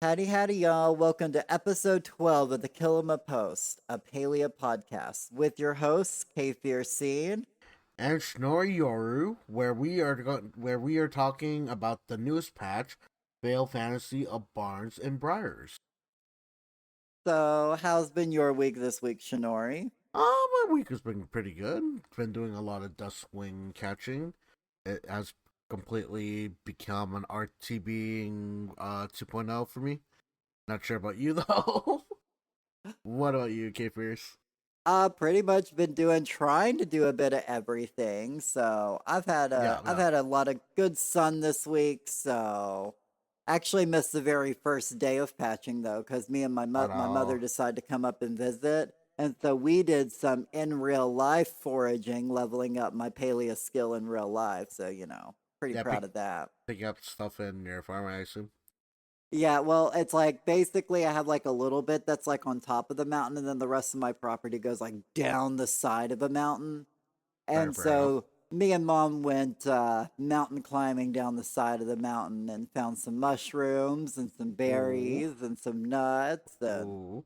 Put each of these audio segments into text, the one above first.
Howdy, howdy, y'all. Welcome to episode 12 of the Kilima Post, a paleo podcast, with your hosts, K Fiercene. And Snorri Yoru, where we are talking about the newest patch, Fail Fantasy of Barnes and Briars. How's been your week this week, Shinori? My week has been pretty good. Been doing a lot of Dustwing catching. It has completely become an RTB 2.0 for me. Not sure about you though. What about you, K Fierce? Pretty much been trying to do a bit of everything. So Yeah, I've yeah. had a lot of good sun this week. Actually missed the very first day of patching though, because me and Oh my mother no. decided to come up and visit, and so we did some in real life foraging, leveling up my paleo skill in real life. So pretty Yeah, proud of that. picking up stuff in your farm, I assume. Yeah, well, it's like basically I have like a little bit that's like on top of the mountain, and then the rest of my property goes like down the side of a mountain. Fair, And fair enough. so me and mom went mountain climbing down the side of the mountain and found some mushrooms and some Ooh, berries and some nuts. And ooh.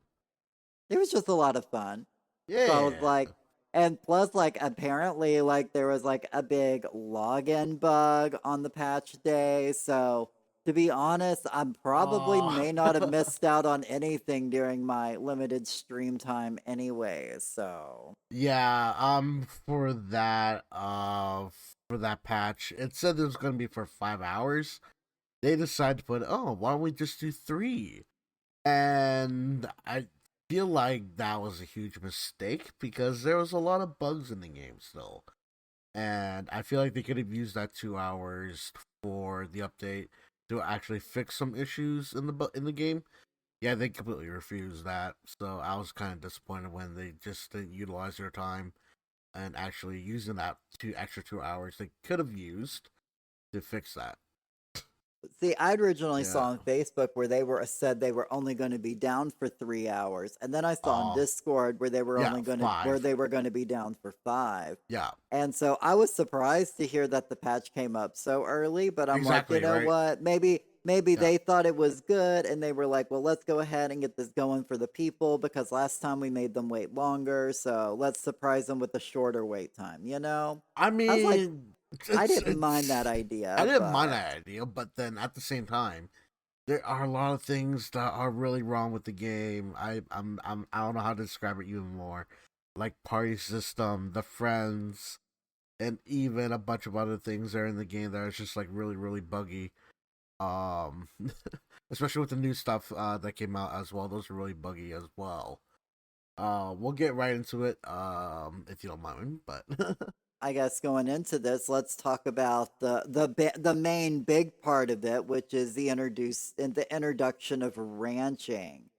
it was just a lot of fun. So I was Yeah. like, and plus, like, apparently, like, there was like a big login bug on the patch day. So to be honest, I probably Oh. may not have missed out on anything during my limited stream time anyway. So. Yeah, for that patch, it said it was gonna be for 5 hours. They decided to put, oh, why don't we just do three? And I feel like that was a huge mistake because there was a lot of bugs in the game still. And I feel like they could have used that 2 hours for the update to actually fix some issues in the game. Yeah, they completely refused that. So I was kind of disappointed when they just didn't utilize their time and actually using that extra 2 hours they could have used to fix that. See, I originally saw Yeah. on Facebook where they were said they were only going to be down for 3 hours, and then I saw on Oh, Discord where they were yeah, only going to where 5. they were going to be down for 5. Yeah, And so I was surprised to hear that the patch came up so early, but I'm like, you exactly, know right? what? Maybe Yeah. they thought it was good and they were like, well, let's go ahead and get this going for the people because last time we made them wait longer, so let's surprise them with a shorter wait time. I I was like, mean, I it's didn't mind it's that I idea, didn't mind but that idea, but then at the same time, there are a lot of things that are really wrong with the game. I don't know how to describe it even more. Like party system, the friends, and even a bunch of other things that are in the game that are just like really, really buggy. Um, especially with the new stuff that came out as well. Those are really buggy as well. We'll get right into it, if you don't mind. But I guess going into this, let's talk about the main big part of it, which is the introduction of ranching.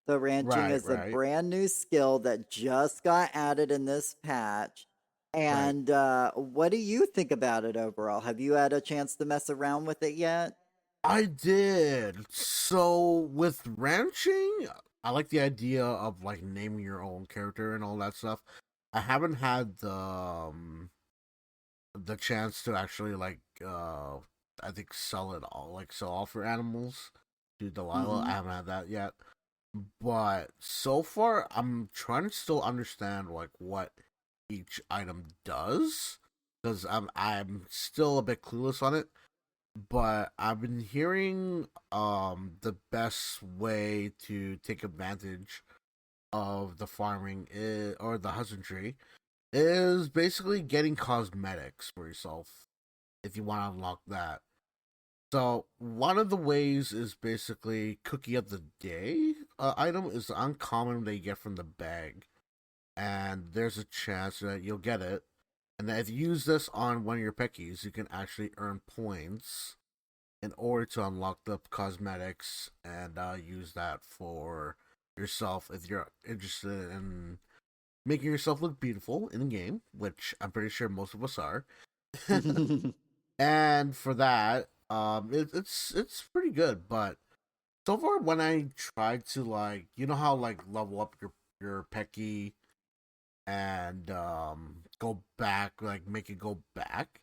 So ranching right, is a right, brand new skill that just got added in this patch. right. And what do you think about it overall? Have you had a chance to mess around with it yet? I did. So with ranching, I like the idea of like naming your own character and all that stuff. I haven't had the chance to actually like I think sell it all, like sell all for animals to Delilah. Mm-hmm. I haven't had that yet. But so far I'm trying to still understand like what each item does because I'm still a bit clueless on it, but I've been hearing the best way to take advantage of the farming or the husbandry is basically getting cosmetics for yourself if you want to unlock that. So one of the ways is basically cookie of the day item is the uncommon that you get from the bag, and there's a chance that you'll get it. And then if you use this on one of your peckies, you can actually earn points in order to unlock the cosmetics and use that for yourself if you're interested in making yourself look beautiful in the game, which I'm pretty sure most of us are. And for that, it's pretty good. But so far, when I tried to like, you know how like level up your Pecky and go back, like make it go back.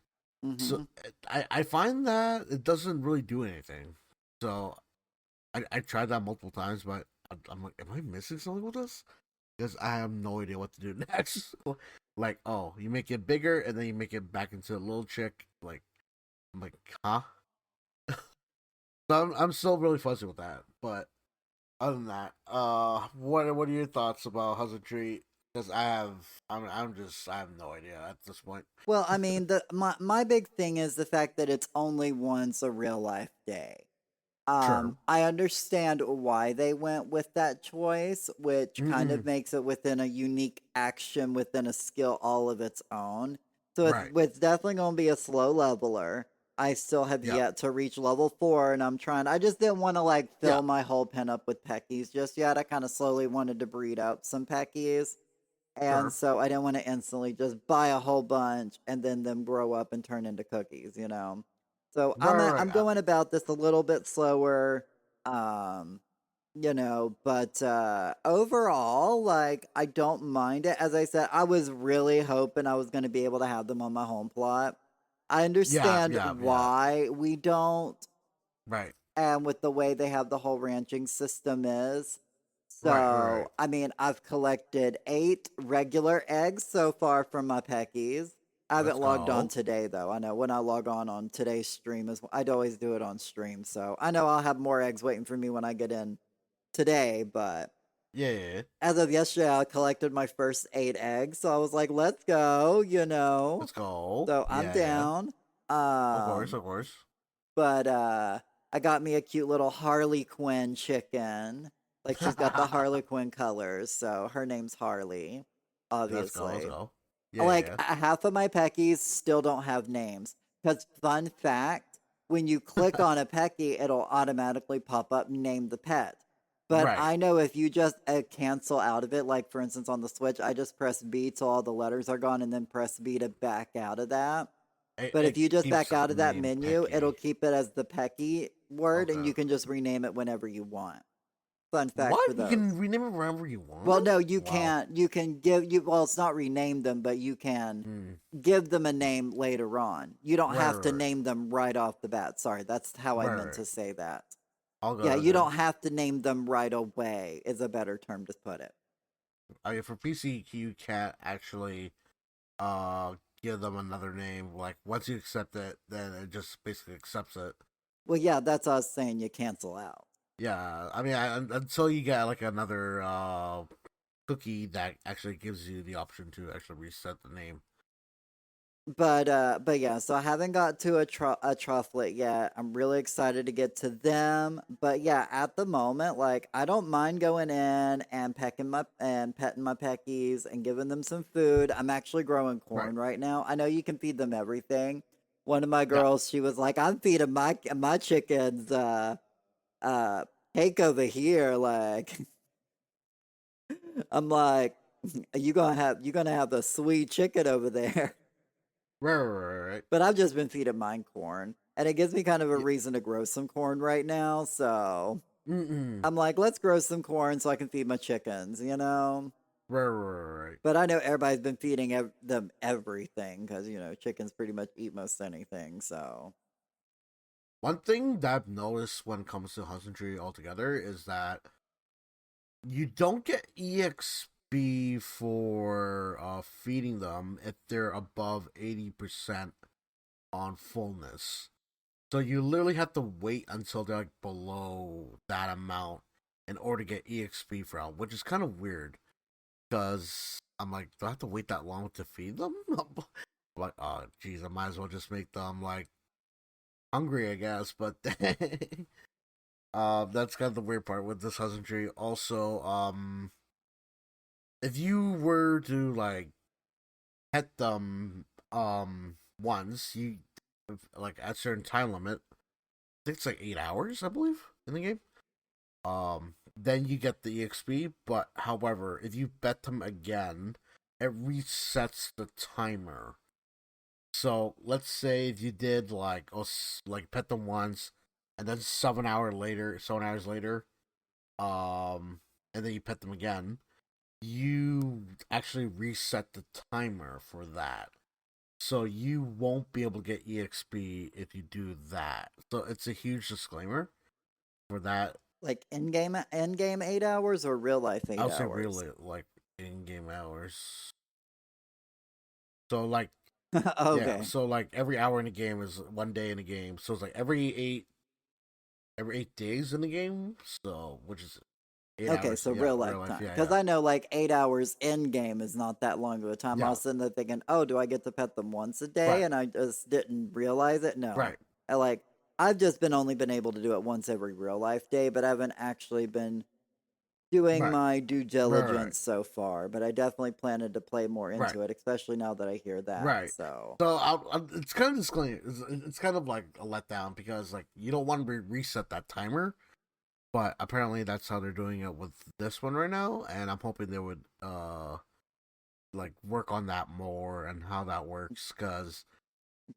So Mm-hmm. I find that it doesn't really do anything. So I tried that multiple times, but I'm like, am I missing something with this? Because I have no idea what to do next. Like, oh, you make it bigger and then you make it back into a little chick. Like, I'm like, huh? So I'm still really fuzzy with that. But other than that, what are your thoughts about husbandry? Because I have no idea at this point. Well, I mean, my big thing is the fact that it's only once a real life day. Sure. I understand why they went with that choice, which kind of Mm-mm. makes it within a unique action within a skill all of its own. So Right. it's definitely going to be a slow leveler. I still have Yep. yet to reach level 4, and I'm trying. I just didn't want to like fill Yeah. my whole pen up with peckies just yet. I kind of slowly wanted to breed out some peckies. And Sure. so I didn't want to instantly just buy a whole bunch and then them grow up and turn into cookies, you know. So Right. I'm going about this a little bit slower, um, you know, but overall, like I don't mind it. As I said, I was really hoping I was going to be able to have them on my home plot. I Yeah. understand Yeah. Yeah. why we don't, Right. and with the way they have the whole ranching system is. Right. Right. So, I mean, I've collected 8 regular eggs so far from my peckies. I Let's haven't logged on go. today though. I know when I log on today's stream is I'd always do it on stream. So I know I'll have more eggs waiting for me when I get in today, but Yeah. Yeah, yeah. as of yesterday I collected my first 8 eggs. So I was like, let's go, you know. Let's go. So I'm Yeah. Yeah. down. Of course. Um Of course. but I got me a cute little Harley Quinn chicken. Like she's got the Harley Quinn colors, so her name's Harley, Let's go. Let's obviously. go. Yeah. Like Yeah. half of my Peckies still don't have names. Because fun fact, when you click on a Pecky, it'll automatically pop up name the pet. But Right. I know if you just cancel out of it, like for instance on the Switch, I just press B till all the letters are gone and then press B to back out of that. But if It you just keeps back that out of that name menu, it'll Pecky. keep it as the Pecky word and Okay. you can just rename it whenever you want. Fun fact for What? You those. can rename it wherever you Well, want? no, you Wow. can't. You can give you well, it's not rename them, but you can Mm. give them a name later on. You don't Right, have to right, name them right off the bat. Sorry, that's how I right, meant right. to say that. All Yeah, good, all you good. don't have to name them right away is a better term to put it. For PC, you can't actually uh give them another name. Like once you accept it, then it just basically accepts it. Well, yeah, that's us saying you cancel out. Yeah, I mean, until you get like another cookie that actually gives you the option to actually reset the name. But yeah, so I haven't got to a trufflet yet. I'm really excited to get to them. But yeah, at the moment, like I don't mind going in and petting my peckies and giving them some food. I'm actually growing Right. corn right now. I know you can feed them everything. One of my Yeah. girls, she was like, "I'm feeding my chickens uh cake over here." Like I'm like, you gonna have the sweet chicken over there. Right. Right. Right. Right. But I've just been feeding mine corn, and it gives me kind of a Yeah. reason to grow some corn right now. So Mm-mm. I'm like, let's grow some corn so I can feed my chickens, you know? Right. Right. Right. But I know everybody's been feeding them everything because, you know, chickens pretty much eat most anything. So, One thing that I've noticed when it comes to husbandry altogether is that you don't get EXP for feeding them if they're above 80% on fullness. So you literally have to wait until they're like below that amount in order to get EXP for them, which is kind of weird because I'm like, do I have to wait that long to feed them? I'm like, oh, geez, I might as well just make them like hungry, I guess. But that's kind of the weird part with this husbandry. Also, if you were to like pet them once, you like at a certain time limit, I think it's like 8 hours, I believe, in the game. Then you get the EXP, but however, if you bet them again, it resets the timer. So let's say if you did like like pet them once, and then 7 hours later, um, and then you pet them again, you actually reset the timer for that. So you won't be able to get EXP if you do that. So it's a huge disclaimer for that. Like in game 8 hours or real life I eight would say hours? really like in-game hours. So like yeah, Okay. so like every hour in the game is 1 day in the game. So it's like every 8 days in the game. So which is eight Okay, hours. so Yeah, real real life life. time. Yeah, Because yeah, I know like 8 hours in game is not that long of a time. I yeah. was sitting there thinking, oh, do I get to pet them once a day? Right, And I just didn't realize it. No. right, I like I've just been only been able to do it once every real life day, but I haven't actually been doing right, my due right, diligence so far. But I definitely planted to play more right, into it, especially now that I hear that. right. So So it's kind of disclaimer. It's kind of like a letdown because like you don't want to reset that timer, but apparently that's how they're doing it with this one right now, and I'm hoping they would like work on that more and how that works because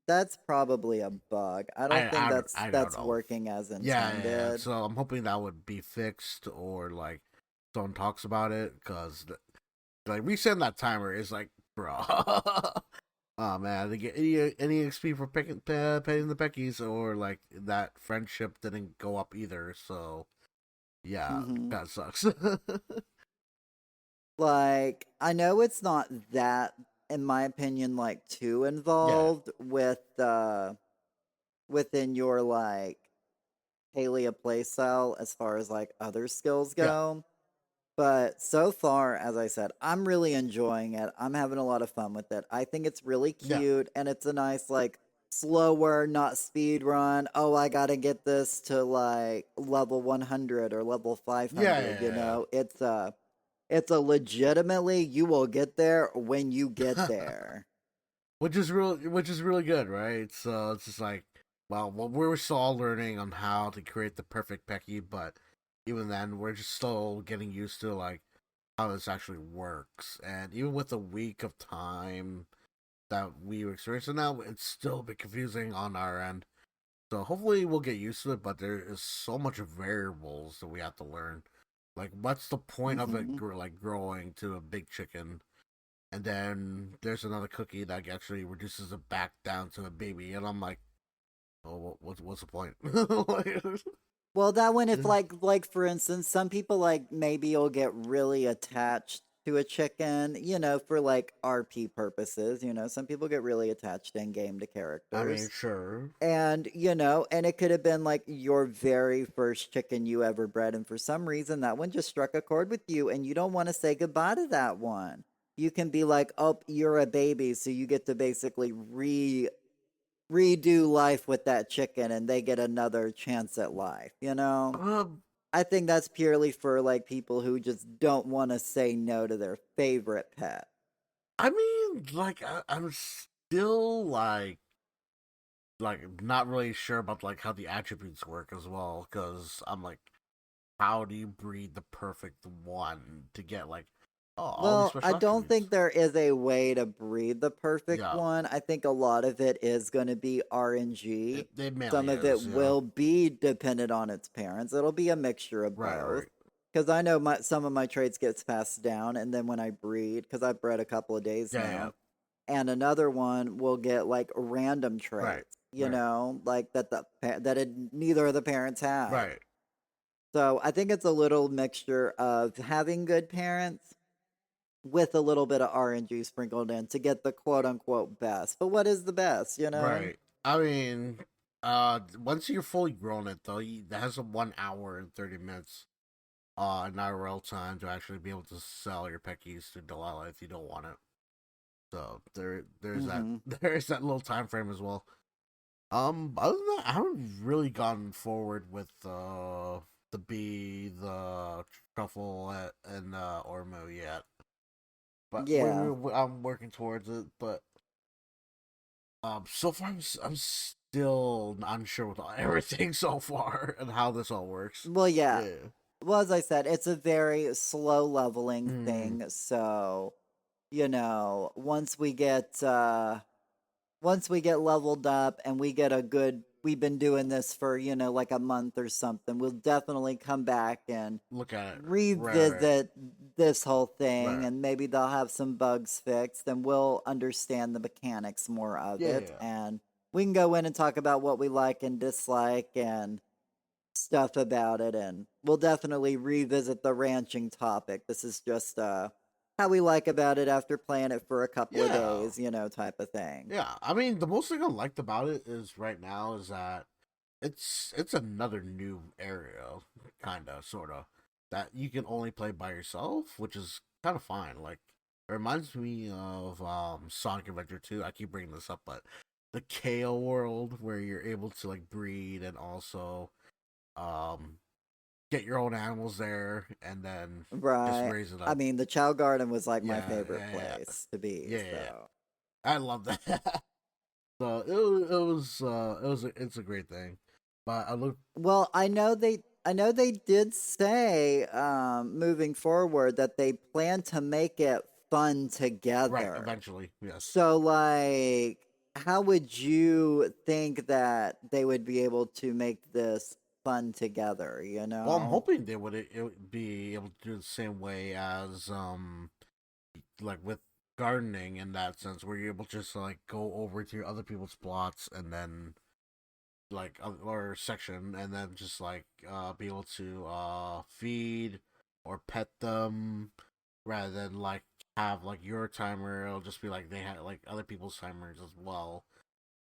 that's probably a bug. I don't think that's I don't that's know. working as Yeah, yeah, yeah. intended. So I'm hoping that would be fixed or like someone talks about it because like resetting that timer is like, bro. Oh man, they get any XP for paying the Peckies or like that friendship didn't go up either. So yeah, Hmm. that sucks. Like, I know it's not that, in my opinion, like too Yeah, involved with within your like Palia playstyle as far as like other skills yeah, go. But so far, as I said, I'm really enjoying it. I'm having a lot of fun with it. I think it's really yeah, cute and it's a nice like slower, not speed run. Oh, I gotta get this to like level 100 or level yeah, 500. yeah, yeah. It's a legitimately you will get there when you get Yeah. there. Which is really good, right? So it's just like, well, we're still all learning on how to create the perfect Pecky, but even then, we're just still getting used to like how this actually works. And even with a week of time that we experience it now, it's still a bit confusing on our end. So hopefully we'll get used to it, but there is so much variables that we have to learn. Like, what's the point of it, Hmm. like growing to a big chicken? And then there's another cookie that actually reduces it back down to a baby, and I'm like, oh, what's the point? Like, Well, that one, if like for instance, some people like maybe will get really attached to a chicken, for like RP purposes. Some people get really attached in game to I mean, characters. sure, And it could have been like your very first chicken you ever bred, and for some reason that one just struck a chord with you, and you don't want to say goodbye to that one. You can be like, oh, you're a baby, so you get to basically redo life with that chicken, and they get another chance at life. um, I think that's purely for like people who just don't want to say no to their favorite pet. I mean, like I'm still like not really sure about like how the attributes work as well, because I'm like, how do you breed the perfect one to get like, oh, all these Well, I special don't attributes? think there is a way to breed the perfect Yeah, one. I think a lot of it is going to be it RNG. it mainly Some of it is, yeah, will be dependent on its parents. It'll be a mixture of right, both. right, Because I know some of my traits gets passed down, and then when I breed, because I've bred a couple of days yeah, yeah, now, and another one will get like random right, traits. right, Like neither of the parents had. right. So I think it's a little mixture of having good parents with a little bit of RNG sprinkled in to get the quote unquote best. But what is the best? Right. I mean, once you're fully grown, it though, that has a 1 hour and 30 minutes, in IRL time to actually be able to sell your peckies to Delilah if you don't want it. So there's that Hmm. there's that little time frame as well. Other than that, I haven't really gone forward with the bee, the truffle, and Ormo yet. But Yeah. I'm working towards it. But so far I'm still unsure with everything so far and how this all works. Well, yeah. Yeah. Well, as I said, it's a very slow leveling Mm, thing. So, once we get leveled up and we get a good we've been doing this for, like a month or something, we'll definitely come back and look at it. Right. revisit this whole thing, Right. and maybe they'll have some bugs fixed and we'll understand the mechanics more of Yeah. it, Yeah. and we can go in and talk about what we like and dislike and stuff about it, and we'll definitely revisit the ranching topic. This is just how we like about it after playing it for a couple of Yeah, days, type of thing. yeah. I mean, the most thing I liked about it is right now is that it's another new area, kind of, sort of, that you can only play by yourself, which is kind of fine. Like, it reminds me of Sonic Adventure 2. I keep bringing this up, but the Kale world where you're able to like breed and also um get your own animals there and then just Right. raise it I up. mean, the Chow Garden was like my Yeah, favorite yeah, yeah, place to be, yeah, yeah. so. I love that. So it's a great thing. But I look Well, I know they did say moving forward that they plan to make it fun right together. eventually. Yes. So like how would you think that they would be able to make this fun together, you Well, I'm know? hoping they would be able to do the same way as like with gardening in that sense, where you're able to just like go over to your other people's plots and then like or section and then just like be able to feed or pet them rather than like have like your timer. It'll just be like they have like other people's timers as well.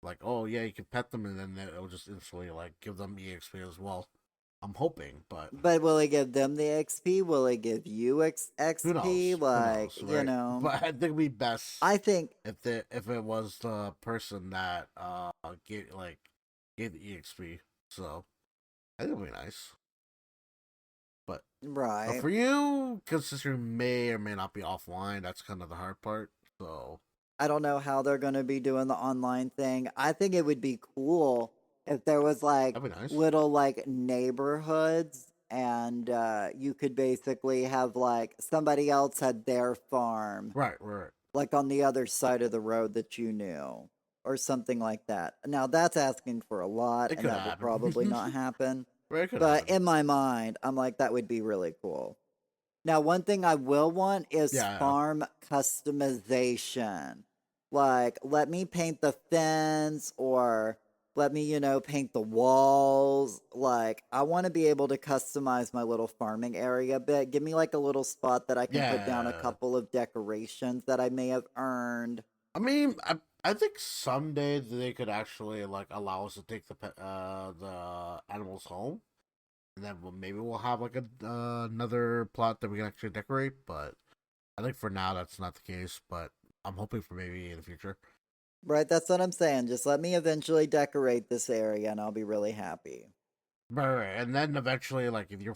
Like, oh yeah, you can pet them and then it'll just instantly like give them EXP as well. I'm hoping, but But will it give them the XP? Will it give you who XP? knows? Who Like, knows, right? But I think it'd be best I think if it was the person that gave the EXP. So I think it'd be nice. But right. for you, because since you may or may not be offline, that's kind of the hard part. So I don't know how they're going to be doing the online thing. I think it would be cool if there was like that'd be nice. little like neighborhoods and you could basically have like somebody else had their farm Right, right. like on the other side of the road that you knew or something like that. Now that's asking for a lot It and could that will happen. probably not happen. Right, it could But happen. in my mind, I'm like that would be really cool. Now, one thing I will want is Yeah, yeah. farm customization. Like, let me paint the fence or let me, paint the walls. Like, I want to be able to customize my little farming area a bit. Give me like a little spot that I can put down a Yeah. couple of decorations that I may have earned. I mean, I think someday they could actually like allow us to take the animals home, and then maybe we'll have like another plot that we can actually decorate. But I think for now that's not the case. But I'm hoping for maybe in the future. Right? That's what I'm saying. Just let me eventually decorate this area and I'll be really happy. Right, and then eventually, like if you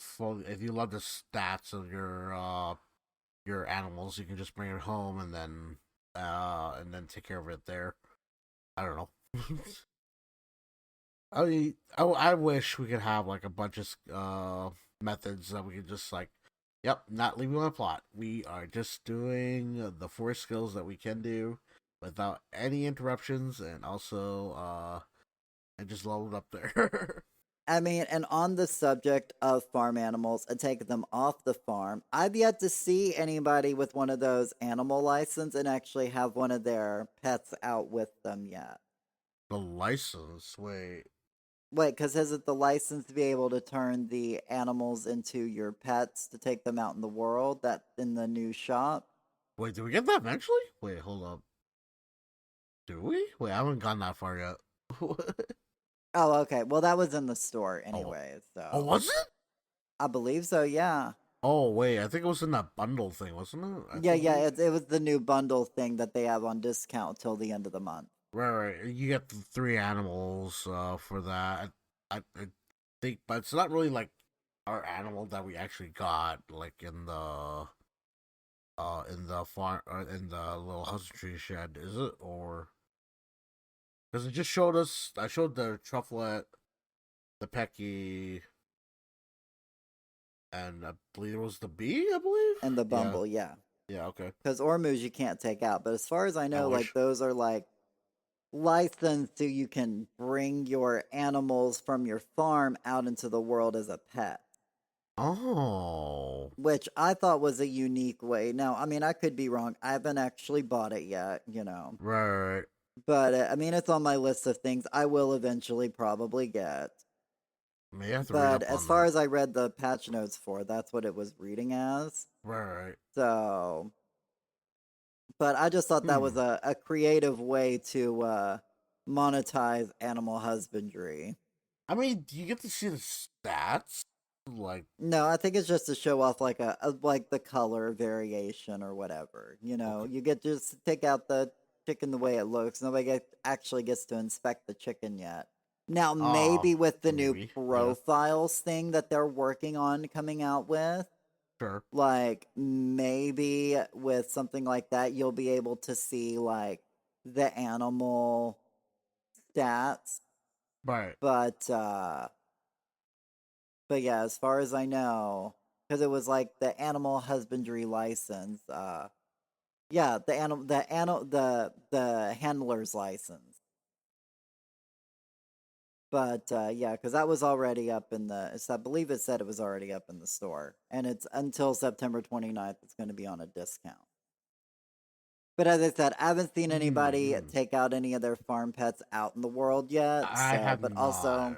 love the stats of your animals, you can just bring it home and then take care of it there. I don't know. I mean, I wish we could have like a bunch of methods that we could just like, yep, not leaving on a plot. We are just doing the four skills that we can do without any interruptions, and also and just level it up there. I mean, and on the subject of farm animals and taking them off the farm, I've yet to see anybody with one of those animal license and actually have one of their pets out with them yet. The license, wait, Wait, because is it the license to be able to turn the animals into your pets to take them out in the world that in the new shop? wait, did we get that eventually? Wait, hold up, do we? Wait, I haven't gone that far yet. Oh, okay. Well, that was in the store oh, anyway, oh, so was it? I believe so, yeah. Oh wait, I think it was in that bundle thing, wasn't it? I Yeah, yeah, believe. it was the new bundle thing that they have on discount till the end of the month. Right, right. You get the three animals for that. I think, but it's not really like our animal that we actually got, like in the farm or in the little husbandry shed, is it? Or because it just showed us, I showed the trufflet, the pecky, and I believe it was the bee. I believe. And the Yeah, bumble, yeah. yeah. Okay. Because Ormus you can't take out. But as far as I I know, like wish. those are like licensed so you can bring your animals from your farm out into the world as a pet. Oh. Which I thought was a unique way. Now, I mean, I could be wrong. I haven't actually bought it yet, Right. But I mean, it's on my list of things I will eventually probably get. May have to read But up as on far that. as I read the patch notes for, that's what it was reading as. Right. So, but I just thought that was Hmm. a creative way to monetize animal husbandry. I mean, do you get to see the stats? Like, No, I think it's just to show off like like the color variation or whatever. okay. You get just to take out the chicken the way it looks. Actually gets to inspect the chicken yet. Now, maybe with the new Maybe. Yeah. profiles thing that they're working on coming out with, Sure. like maybe with something like that, you'll be able to see like the animal stats. Right. But But yeah, as far as I know, because it was like the animal husbandry license. Yeah, the handler's license. But yeah, because that was already up in I believe it said it was already up in the store, and it's until September 29th. It's going to be on a discount. But as I said, I haven't seen anybody Hmm. take out any of their farm pets out in the world yet. I So, have but not.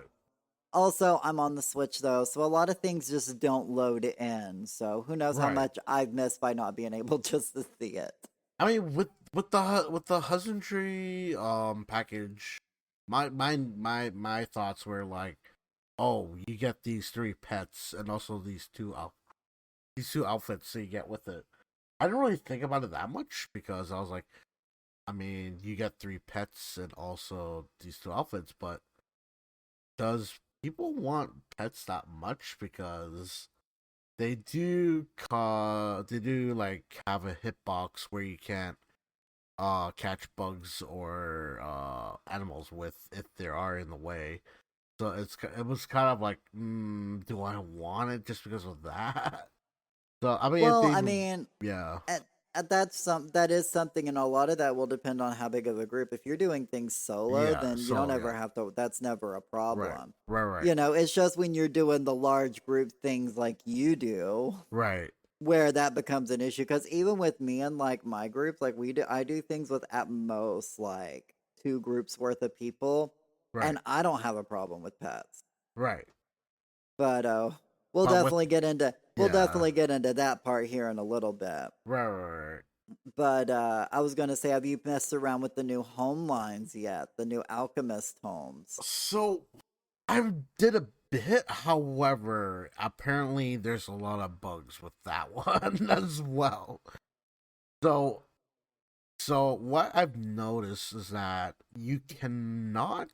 also, I'm on the Switch though, so a lot of things just don't load in. So who knows how Right. much I've missed by not being able just to see it. I mean, with the husbandry package, my thoughts were like, oh, you get these three pets and also these two outfits that you get with it. I didn't really think about it that much because I was like, I mean, you get three pets and also these two outfits, but does people want pets that much? Because they do like have a hitbox where you can't catch bugs or animals with if there are in the way. So it was kind of like, do I want it just because of that? So I mean, if Well, they, I mean, yeah, at, that is something, and a lot of that will depend on how big of a group. If you're doing things solo, yeah, then you don't so ever yeah, have to. That's never a right, problem. right, It's just when you're doing the large group things like you do, right, where that becomes an issue. Because even with me and like my groups, like I do things with at most like two groups worth of people, right, and I don't have a problem with pets. right. But But with we'll yeah, definitely get into that part here in a little bit. right. But I was gonna say, have you messed around with the new home lines yet? The new Alchemist homes. So I did a bit, however, apparently there's a lot of bugs with that one as well. So so what I've noticed is that you cannot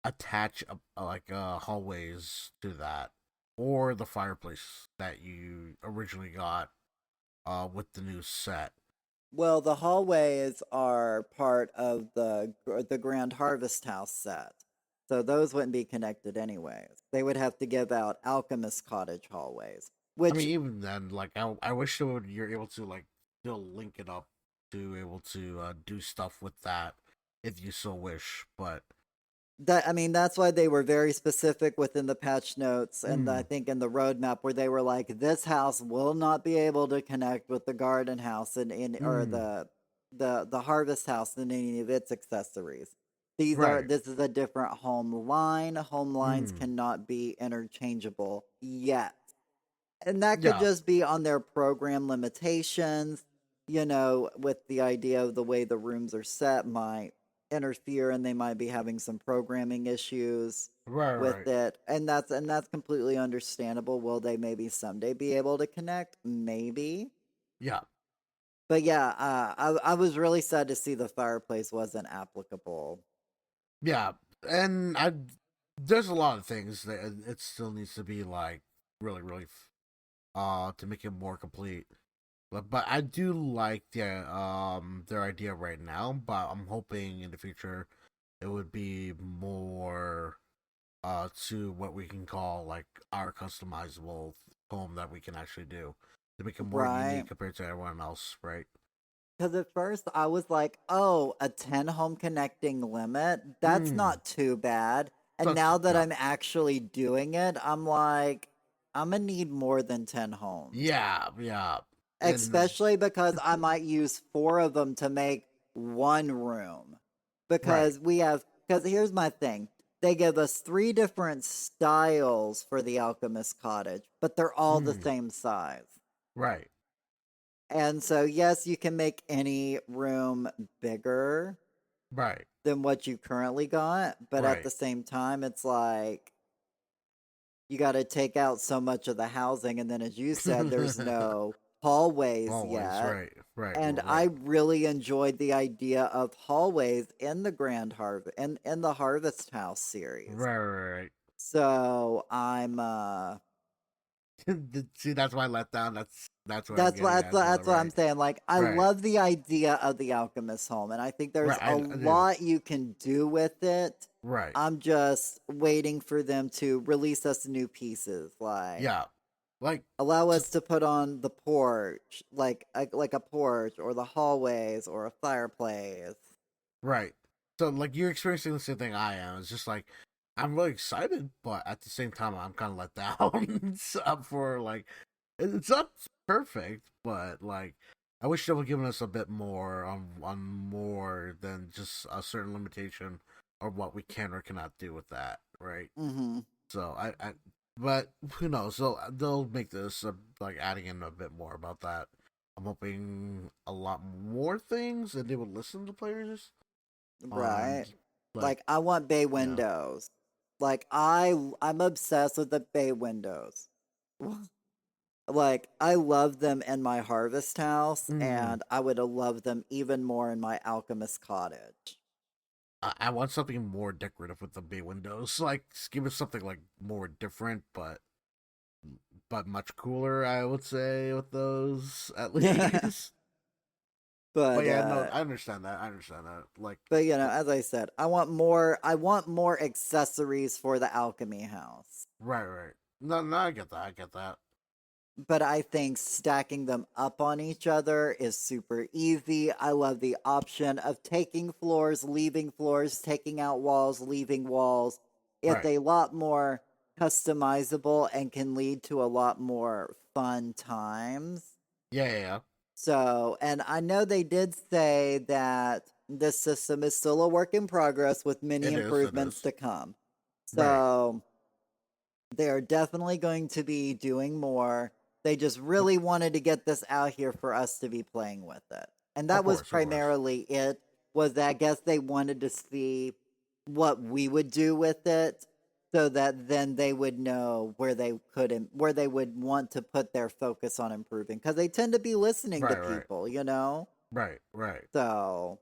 attach like hallways to that or the fireplace that you originally got with the new set. Well, the hallways are part of the Grand Harvest House set. So those wouldn't be connected anyways. They would have to give out Alchemist Cottage hallways, I which mean, even then, like I wish you're able to like still link it up to able to do stuff with that if you so wish. But that I mean that's why they were very specific within the patch notes and I mm, think in the roadmap where they were like this house will not be able to connect with the garden house and in or mm, the harvest house and any of its accessories. right, This is a different home line. Home lines mm, cannot be interchangeable yet. And that could yeah, just be on their program limitations, with the idea of the way the rooms are set might interfere and they might be having some programming issues with right, it. And that's completely understandable. Will they maybe someday be able to connect? Maybe. yeah, But yeah, I was really sad to see the fireplace wasn't applicable. yeah, and I there's a lot of things that it still needs to be like really to make it more complete. But I do like their idea right now. But I'm hoping in the future it would be more to what we can call like our customizable home that we can actually do to make it more Right. unique compared to everyone else, right? Because at first I was like, oh, a 10 home connecting limit? That's Hmm. not too bad. And That's now that yeah, I'm actually doing it, I'm like, I'm going to need more than 10 homes. yeah, and Especially because I might use four of them to make one room. right, Because here's my thing. they give us three different styles for the alchemist cottage, but they're all the Mm, same size. right. And so, yes, you can make any room bigger Right. than what you currently got, but at Right. the same time, it's like you got to take out so much of the housing. And then, as you said, there's no hallways Always yet. right. Right. And I Right. really enjoyed the idea of hallways in the Grand Harvest in the Harvest House series. Right. Right. So I'm See, that's my letdown. That's what I'm that's what getting at as well. that's what I'm Right. saying. Like I Right. love the idea of the alchemist home, and I think there's Right. a I do. lot you can do with it. Right. I'm just waiting for them to release us new pieces, like Yeah. Like. allow So, us to put on the porch, like a porch, or the hallways, or a fireplace. right. So like you're experiencing the same thing I am. It's just like I'm really excited, but at the same time I'm kind of let down for like it's not perfect, but like I wish they would given us a bit more on more than just a certain limitation or what we can or cannot do with that, right? Mm-hmm. So but who knows? They'll make this like adding in a bit more about that. I'm hoping a lot more things, and they would listen to players on Right. like Like I want bay yeah. windows. Like I'm obsessed with the bay windows. Like I love them in my harvest house, Mm, and I would love them even more in my alchemist cottage. I want something more decorative with the bay windows. Like give us something like more different, but much cooler. I would say with those at least. But but yeah, no, I understand that. I understand that. Like, but as I said, I want more accessories for the alchemy house. right, right. No, no, I get that. I get that. But I think stacking them up on each other is super easy. I love the option of taking floors, taking out walls, leaving walls. It's Right. a lot more customizable and can lead to a lot more fun times. Yeah, yeah, yeah. So, and I know they did say that this system is still a work in progress with many It is. It improvements is. to come. Right. So, they're definitely going to be doing more. They just really wanted to get this out here for us to be playing with it. And Of that was course. Of course. primarily it. Was that I guess they wanted to see what we would do with it so that then they would know where they would want to put their focus on improving cuz they tend to be listening to Right. Right. people. Right. Right. So,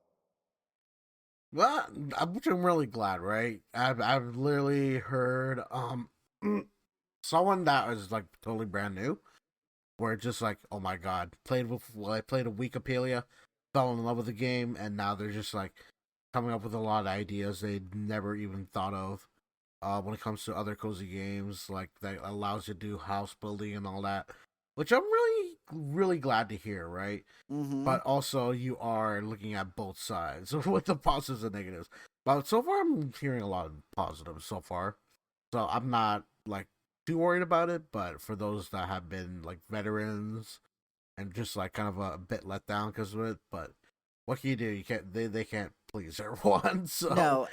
Well, which I'm really glad. Right. I've literally heard someone that was like totally brand new, where it's just like, oh my god, I played a week of Palia, fell in love with the game, and now they're just like coming up with a lot of ideas they'd never even thought of. When it comes to other cozy games, like that allows you to do house building and all that, which I'm really, really glad to hear, right? mhm. But also, you are looking at both sides with the positives and negatives. But so far, I'm hearing a lot of positives so far, so I'm not like too worried about it. But for those that have been like veterans and just like kind of a bit let down because of it, but what can you do? You can't. They can't please everyone. So No,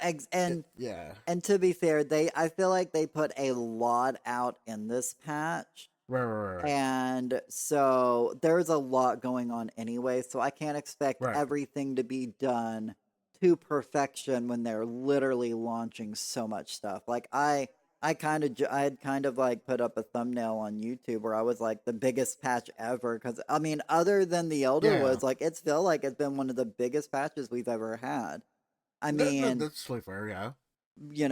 yeah, and to be fair, I feel like they put a lot out in this patch. right, right, right, And so there's a lot going on anyway. So I can't expect right. everything to be done to perfection when they're literally launching so much stuff. Like I had kind of like put up a thumbnail on YouTube where I was like the biggest patch ever. Cause I mean, other than the Elder Yeah, Woods, like it's feel like it's been one of the biggest patches we've ever had. I mean, that's totally fair. Yeah,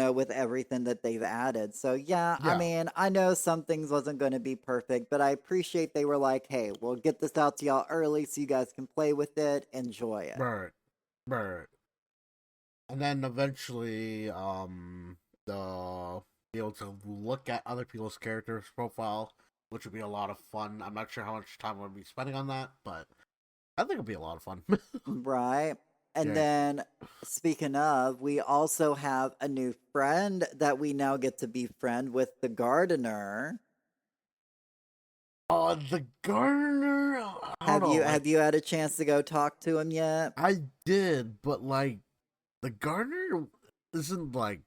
with everything that they've added. So yeah, I yeah, mean, I know some things wasn't going to be perfect, but I appreciate they were like, "Hey, we'll get this out to y'all early so you guys can play with it, enjoy it." right, right. And then eventually, the be able to look at other people's characters' profile, which would be a lot of fun. I'm not sure how much time we'll be spending on that, but I think it'll be a lot of fun. Right? And Yeah. then speaking of, we also have a new friend that we now get to befriend with the gardener. The gardener. I don't Have know. you Like have you had a chance to go talk to him yet? I did, but like the gardener isn't like.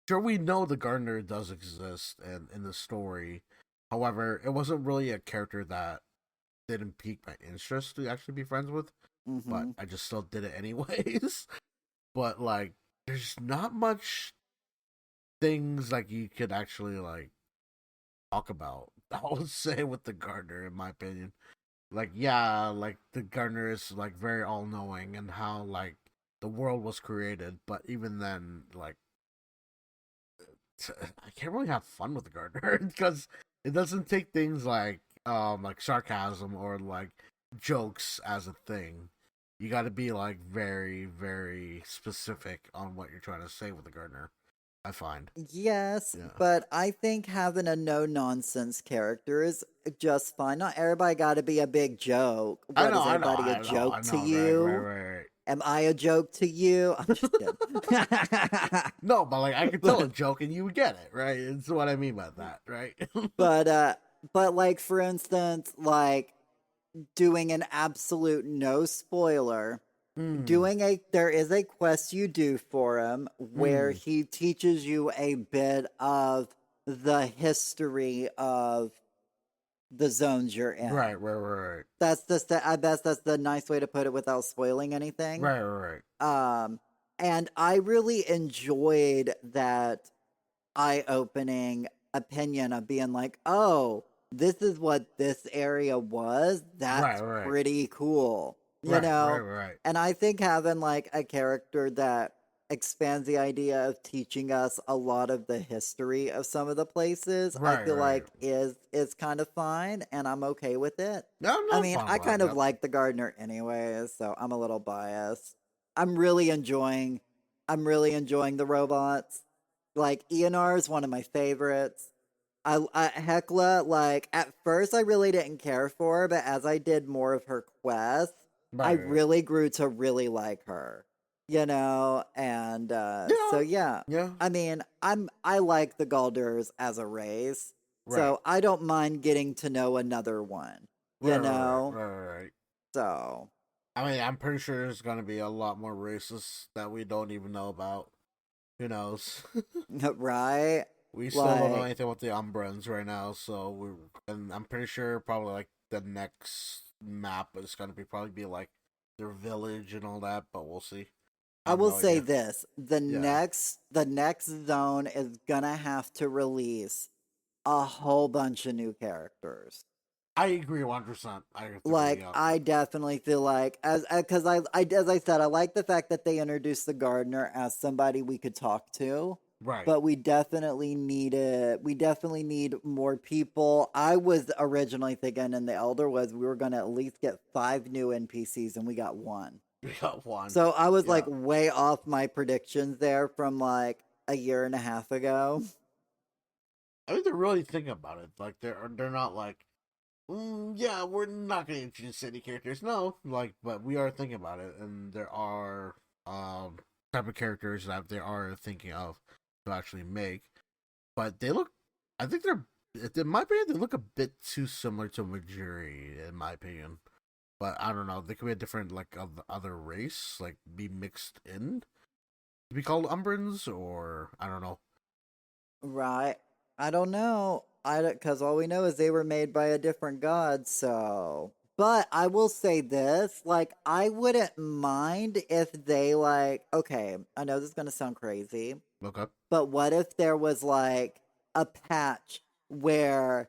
sure we know the gardener does exist in the story. However, it wasn't really a character that didn't pique my interest to actually be friends with, but Hmm. I just still did it anyways. But like, there's not much things like you could actually like talk about. I would say with the gardener, in my opinion, like yeah, like the gardener is like very all knowing and how like the world was created. But even then, like I can't really have fun with the gardener because it doesn't take things like sarcasm or like jokes as a thing. You got to be like very very specific on what you're trying to say with the gardener. I find. Yes, Yeah. but I think having a no nonsense character is just fine. Not everybody got to be a big joke. I What know, is I know, everybody a I know, joke I to know. Right, right, you? right, right. Am I a joke to you? I'm just kidding. No, but like I could tell a but joke and you would get it, right? It's what I mean by that, right? but uh but like for instance, like doing an absolute no spoiler, Hmm. doing a there is a quest you do for him where Hmm. he teaches you a bit of the history of the zones you're in. Right, right, right, I guess that's the nice way to put it without spoiling anything. right, right, right. Um, and I really enjoyed that eye-opening opinion of being like, oh, this is what this area was. Right, That's right, pretty cool, you right, right, know? right, And I think having like a character that expands the idea of teaching us a lot of the history of some of the places, I right, feel right. like is kind of fine and I'm okay with it. No, I no, I'm mean, fine I with that. kind of Yep. like the gardener anyways, so I'm a little biased. I'm really enjoying I'm really enjoying the robots. Like ENR is one of my favorites. I Hecla, like at first I really didn't care for her, but as I did more of her quests, I Right, right. really grew to really like her. You know, and so Yeah, yeah. yeah. I mean, I like the Galders as a race, Right, so I don't mind getting to know another one. You right, right, know, right, right, right. so I mean, I'm pretty sure there's gonna be a lot more races that we don't even know about. Who knows? right, We still don't know like anything about the Umbrans right now, so and I'm pretty sure probably like the next map is gonna be probably be like their village and all that, but we'll see. I I have will no say idea. this, Yeah, the next zone is gonna have to release a whole bunch of new characters. I agree 100%. I have to agree. Like Yeah, I definitely feel like as because I as I said I like the fact that they introduced the gardener as somebody we could talk to, right. but we definitely need more people. I was originally thinking in the Elder was we were going to at least get 5 new NPCs and we got one. We got one. So I was like Yeah, way off my predictions there from like a year and a half ago. I mean they're really thinking about it. Like they're not like, yeah, we're not gonna introduce city characters. No, like, but we are thinking about it, and there are type of characters that they are thinking of to actually make. But they look, I think they're, in my opinion, they look a bit too similar to Majuri, in my opinion. But I don't know. They could be a different, like, of the other race, like, be mixed in to be called Umbrans, or I don't know. Right. I don't know. I don't because all we know is they were made by a different god, so but I will say this, like I wouldn't mind if they like okay, I know this is gonna sound crazy, Okay. but what if there was like a patch where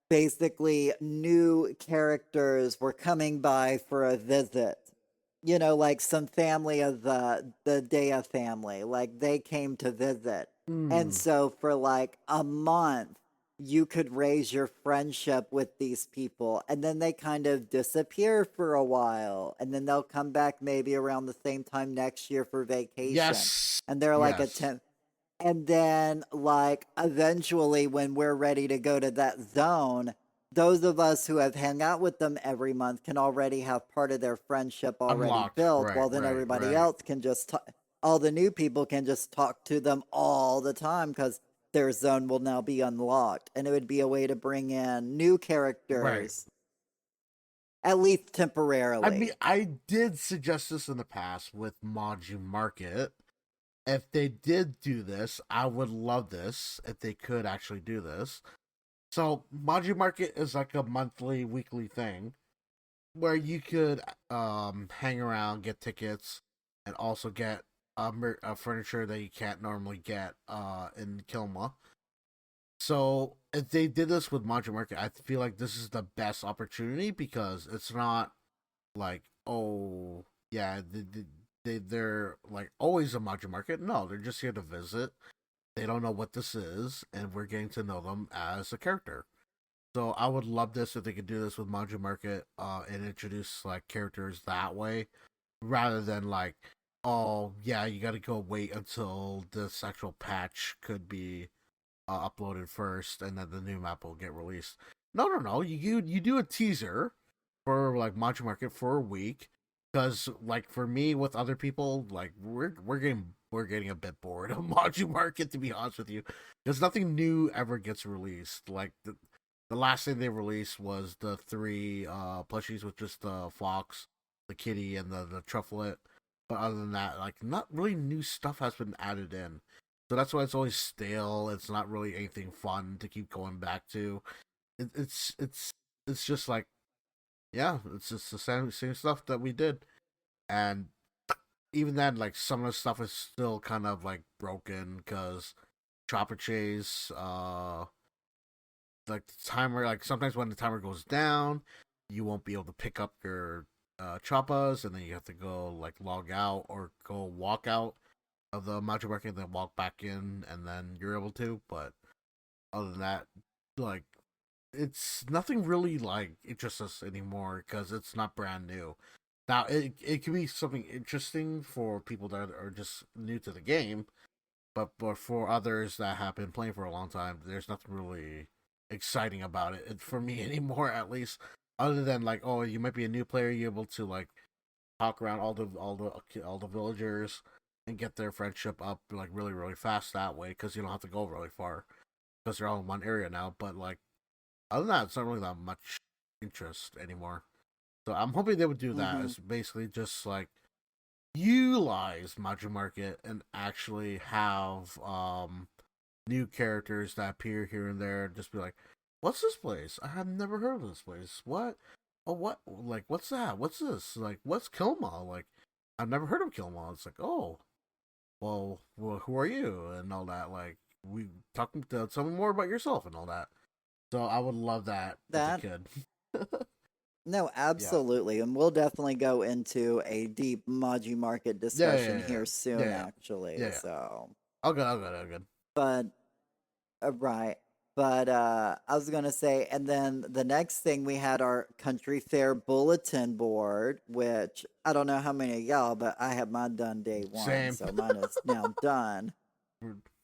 basically new characters were coming by for a visit. You know, like some family of the Dea family, like they came to visit. And Hmm. so for like a month, you could raise your friendship with these people and then they kind of disappear for a while and then they'll come back maybe around the same time next year for vacation. Yes. And they're like a Yes. 10 and then, like, eventually, when we're ready to go to that zone, those of us who have hung out with them every month can already have part of their friendship already Unlocked. built, Right, while then right, everybody right. else can just, all the new people can just talk to them all the time because their zone will now be unlocked. And it would be a way to bring in new Right. characters, at least I mean, temporarily. I did suggest this in the past with Maju Market, if they did do this, I would love this if they could actually do this. So Maji Market is like a monthly, weekly thing where you could hang around, get tickets, and also get furniture that you can't normally get in Kilma. So if they did this with Maji Market, I feel like this is the best opportunity because it's not like, oh yeah, they're like always a Maji Market. No, they're just here to visit. They don't know what this is, and we're getting to know them as a character. So I would love this if they could do this with Manju Market, and introduce like characters that way, rather than like, oh yeah, you got to go wait until this actual patch could be uploaded first, and then the new map will get released. No, no, no. You do a teaser for like Manju Market for a week, because like for me with other people, like we're getting a bit bored of Manju Market, to be honest with you, because nothing new ever gets released. Like the last thing they released was the three plushies with just the fox, the kitty, and the trufflet. But other than that, like not really new stuff has been added in. So that's why it's always stale. It's not really anything fun to keep going back to. It's just like, yeah, it's just the same stuff that we did. And even then, like some of the stuff is still kind of like broken because Chopper Chase, like the timer, like sometimes when the timer goes down, you won't be able to pick up your choppas, and then you have to go like log out or go walk out of the module market and then walk back in, and then you're able to. But other than that, like it's nothing really like interests us anymore because it's not brand new. Now it can be something interesting for people that are just new to the game, but for others that have been playing for a long time, there's nothing really exciting about it for me anymore, at least. Other than like, oh, you might be a new player, you're able to like talk around all the villagers and get their friendship up like really really fast that way because you don't have to go really far because they're all in one area now. But like other than that, it's not really that much interest anymore. So I'm hoping they would do that. Mm-hmm. It's basically just like utilize Module Market and actually have new characters that appear here and there. Just be like, what's this place? I have never heard of this place. What? Oh, what? Like, what's that? What's this? Like, what's Kilma? Like, I've never heard of Kilma. It's like, oh, well, who are you? And all that. Like, we talking to tell me more about yourself and all that. So I would love that if they That could. No, Yeah. absolutely. And we'll definitely go into a deep Maji market Yeah, yeah, discussion yeah, yeah, here soon, yeah, actually. yeah, yeah. So, I'll good, I'll good, I'll good. but, right. But I was going to say, and then the next thing we had our country fair bulletin board, which I don't know how many of y'all, but I have mine done day one. Same. So mine is now done.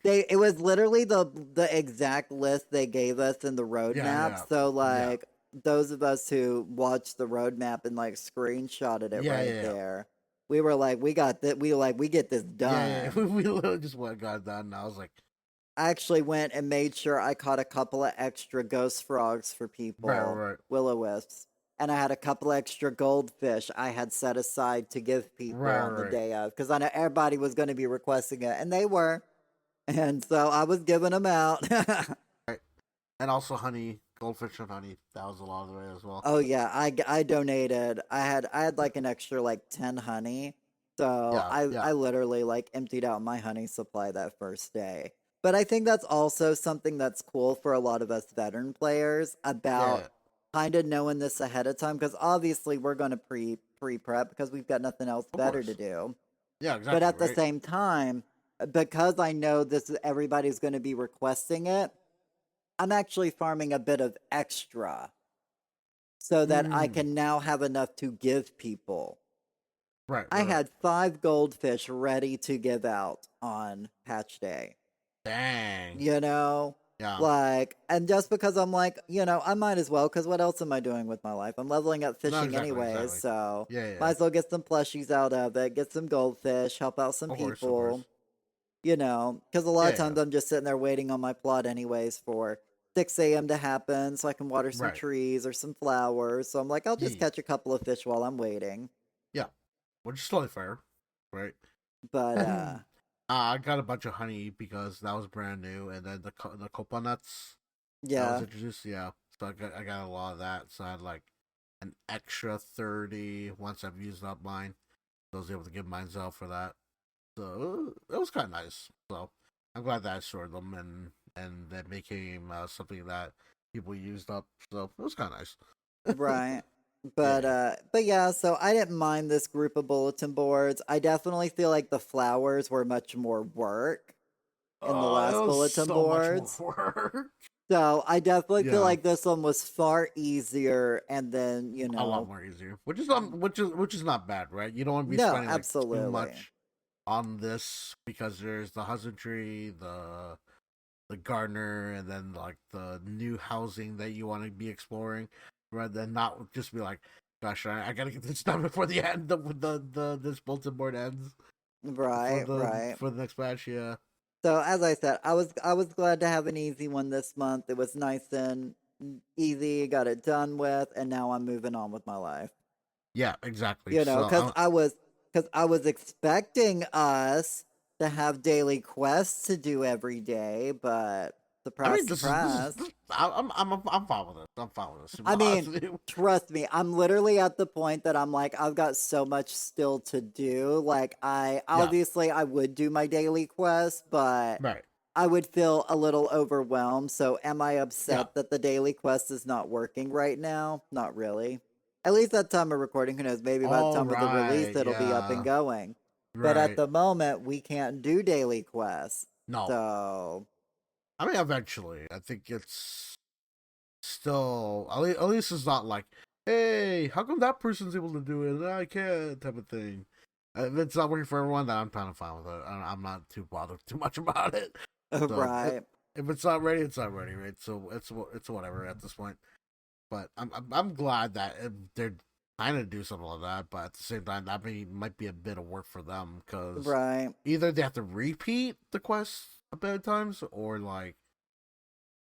It was literally the exact list they gave us in the Yeah, roadmap. yeah, So yeah, like those of us who watched the roadmap and like screenshotted it yeah, right yeah, yeah. there, we were like, we got that. We get this Yeah, yeah, done. we literally just went got done. And I was like, I actually went and made sure I caught a couple of extra ghost frogs for right, people, right, will-o-wisps, and I had a couple extra goldfish I had set aside to give people right, on the right, day of because I know everybody was going to be requesting it, and they were. And so I was giving them out. right. And also honey, goldfish and honey. That was a lot of the way as well. Oh yeah, I donated. I had like an extra like 10 honey. So Yeah, I yeah, I literally like emptied out my honey supply that first day. But I think that's also something that's cool for a lot of us veteran players yeah. about kind of knowing this ahead of time because obviously we're going to prep because we've got nothing else Of better to course. do. Yeah, But exactly. at the Right. same time, because I know everybody's going to be requesting it, I'm actually farming a bit of extra so that I Mm. can now have enough to give people. Right, I right, right. had 5 goldfish ready to give out on patch day. Dang. You know, Yeah. like, and just because I'm like, I might as well, because what else am I doing with my life? I'm leveling up No, fishing exactly, anyways, exactly. so Yeah, yeah, might yeah. as well get some plushies out of it, get some goldfish, help out some Of course, of people. course. Because a lot Yeah, of yeah. times I'm just sitting there waiting on my plot anyways for 6 a.m. to happen so I can water some Right. trees or some flowers. So I'm like, I'll just Yeah, catch a couple of fish while I'm waiting. yeah. Which is totally fair, right? But I got a bunch of honey because that was brand new, and then the copa nuts that was Yeah. introduced. Yeah, so I got a lot of that. So I had like an extra 30 once I've used up mine. So I was able to give mine out for that. So it was kind of nice. So I'm glad that I stored them and that became something that people used up. So it was kind of nice. Right. Yeah, yeah. But yeah, so I didn't mind this group of bulletin boards. I definitely feel like the flowers were much more work in the Oh, last it was bulletin so much more boards. work. So I definitely feel Yeah, like this one was far easier and then, a lot more easier, which is not bad, right? You don't want to be no, spending like too absolutely. much on this because there's the husbandry, the gardener, and then like the new housing that you want to be exploring, rather than not just be like, "Gosh, I gotta get this done before the end of the this bulletin board ends Right, right. for the next batch." Yeah, So as I said, I was glad to have an easy one this month. It was nice and easy, got it done with, and now I'm moving on with my life. yeah, exactly. You know, So because I was expecting us to have daily quests to do every day, but I surprise, mean, surprise. I'm fine with this. I'm fine with this. To be I honest mean, with you. trust me, I'm literally at the point that I'm like, I've got so much still to do. Like, I Yeah, obviously I would do my daily quest, but right. I would feel a little overwhelmed. So, am I Yeah. upset that the daily quest is not working right now? Not really. At least at time of recording, who knows? Maybe by the All time of the release, right. it'll be up and Yeah. going. But at Right. the moment, we can't do daily quests. No. So, I mean, eventually. I think it's still at least it's not like, hey, how come that person's able to do it and I can't type of thing. If it's not working for everyone, then I'm kind of fine with it. I'm not too bothered too much about it. So right. if it's not ready, it's not ready, right? So it's whatever at this point. But I'm glad that they're trying to do something like that. But at the same time, might be a bit of work for them because Right. either they have to repeat the quest a bit of times or like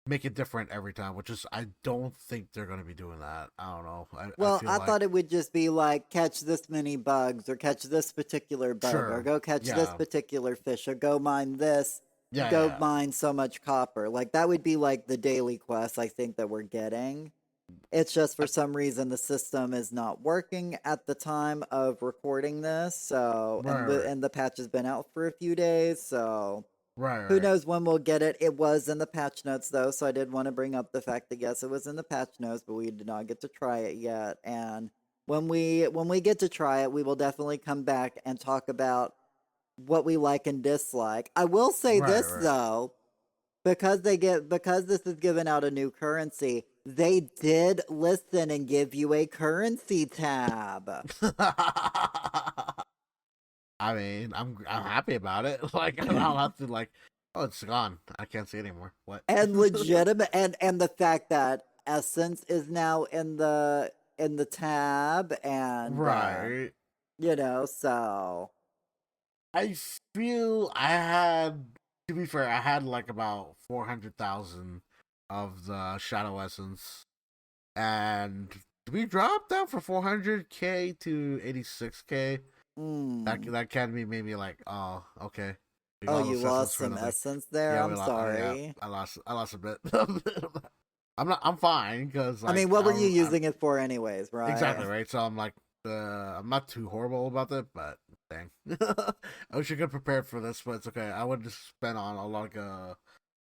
make it different every time, which is I don't think they're gonna be doing that. I don't know. I Well, feel I like thought it would just be like catch this many bugs or catch this particular bug or sure, go catch this yeah, particular fish or go mine this, yeah, go yeah, mine so much copper. Like that would be like the daily quest I think that we're getting. It's just for I, some reason the system is not working at the time of recording this. So, right, right, and the patch has been out for a few days, so right, who right, knows when we'll get it? It was in the patch notes though, so I did want to bring up the fact that yes, it was in the patch notes, but we did not get to try it yet. And when we get to try it, we will definitely come back and talk about what we like and dislike. I will say right, this right. though, because this is giving out a new currency, they did listen and give you a currency tab. I mean, I'm happy about it. Like I'll have to like, oh, it's gone. I can't see it anymore. What? And legitimate and the fact that essence is now in the tab and Right. so I feel I had, to be fair, I had like about 400,000 of the Shadow Essence, and we dropped down from 400k to 86k. mm. That can be maybe like, oh, okay, we got Oh, all you those essence lost for some nothing. essence there. Yeah, I'm yeah, sorry. I lost a bit. I'm not, I'm fine because I like mean, what were you I'm using it for anyways, exactly right? right. So I'm like, I'm not too horrible about it, but dang, I wish I could prepare for this, but it's okay. I would just spend on a lot of the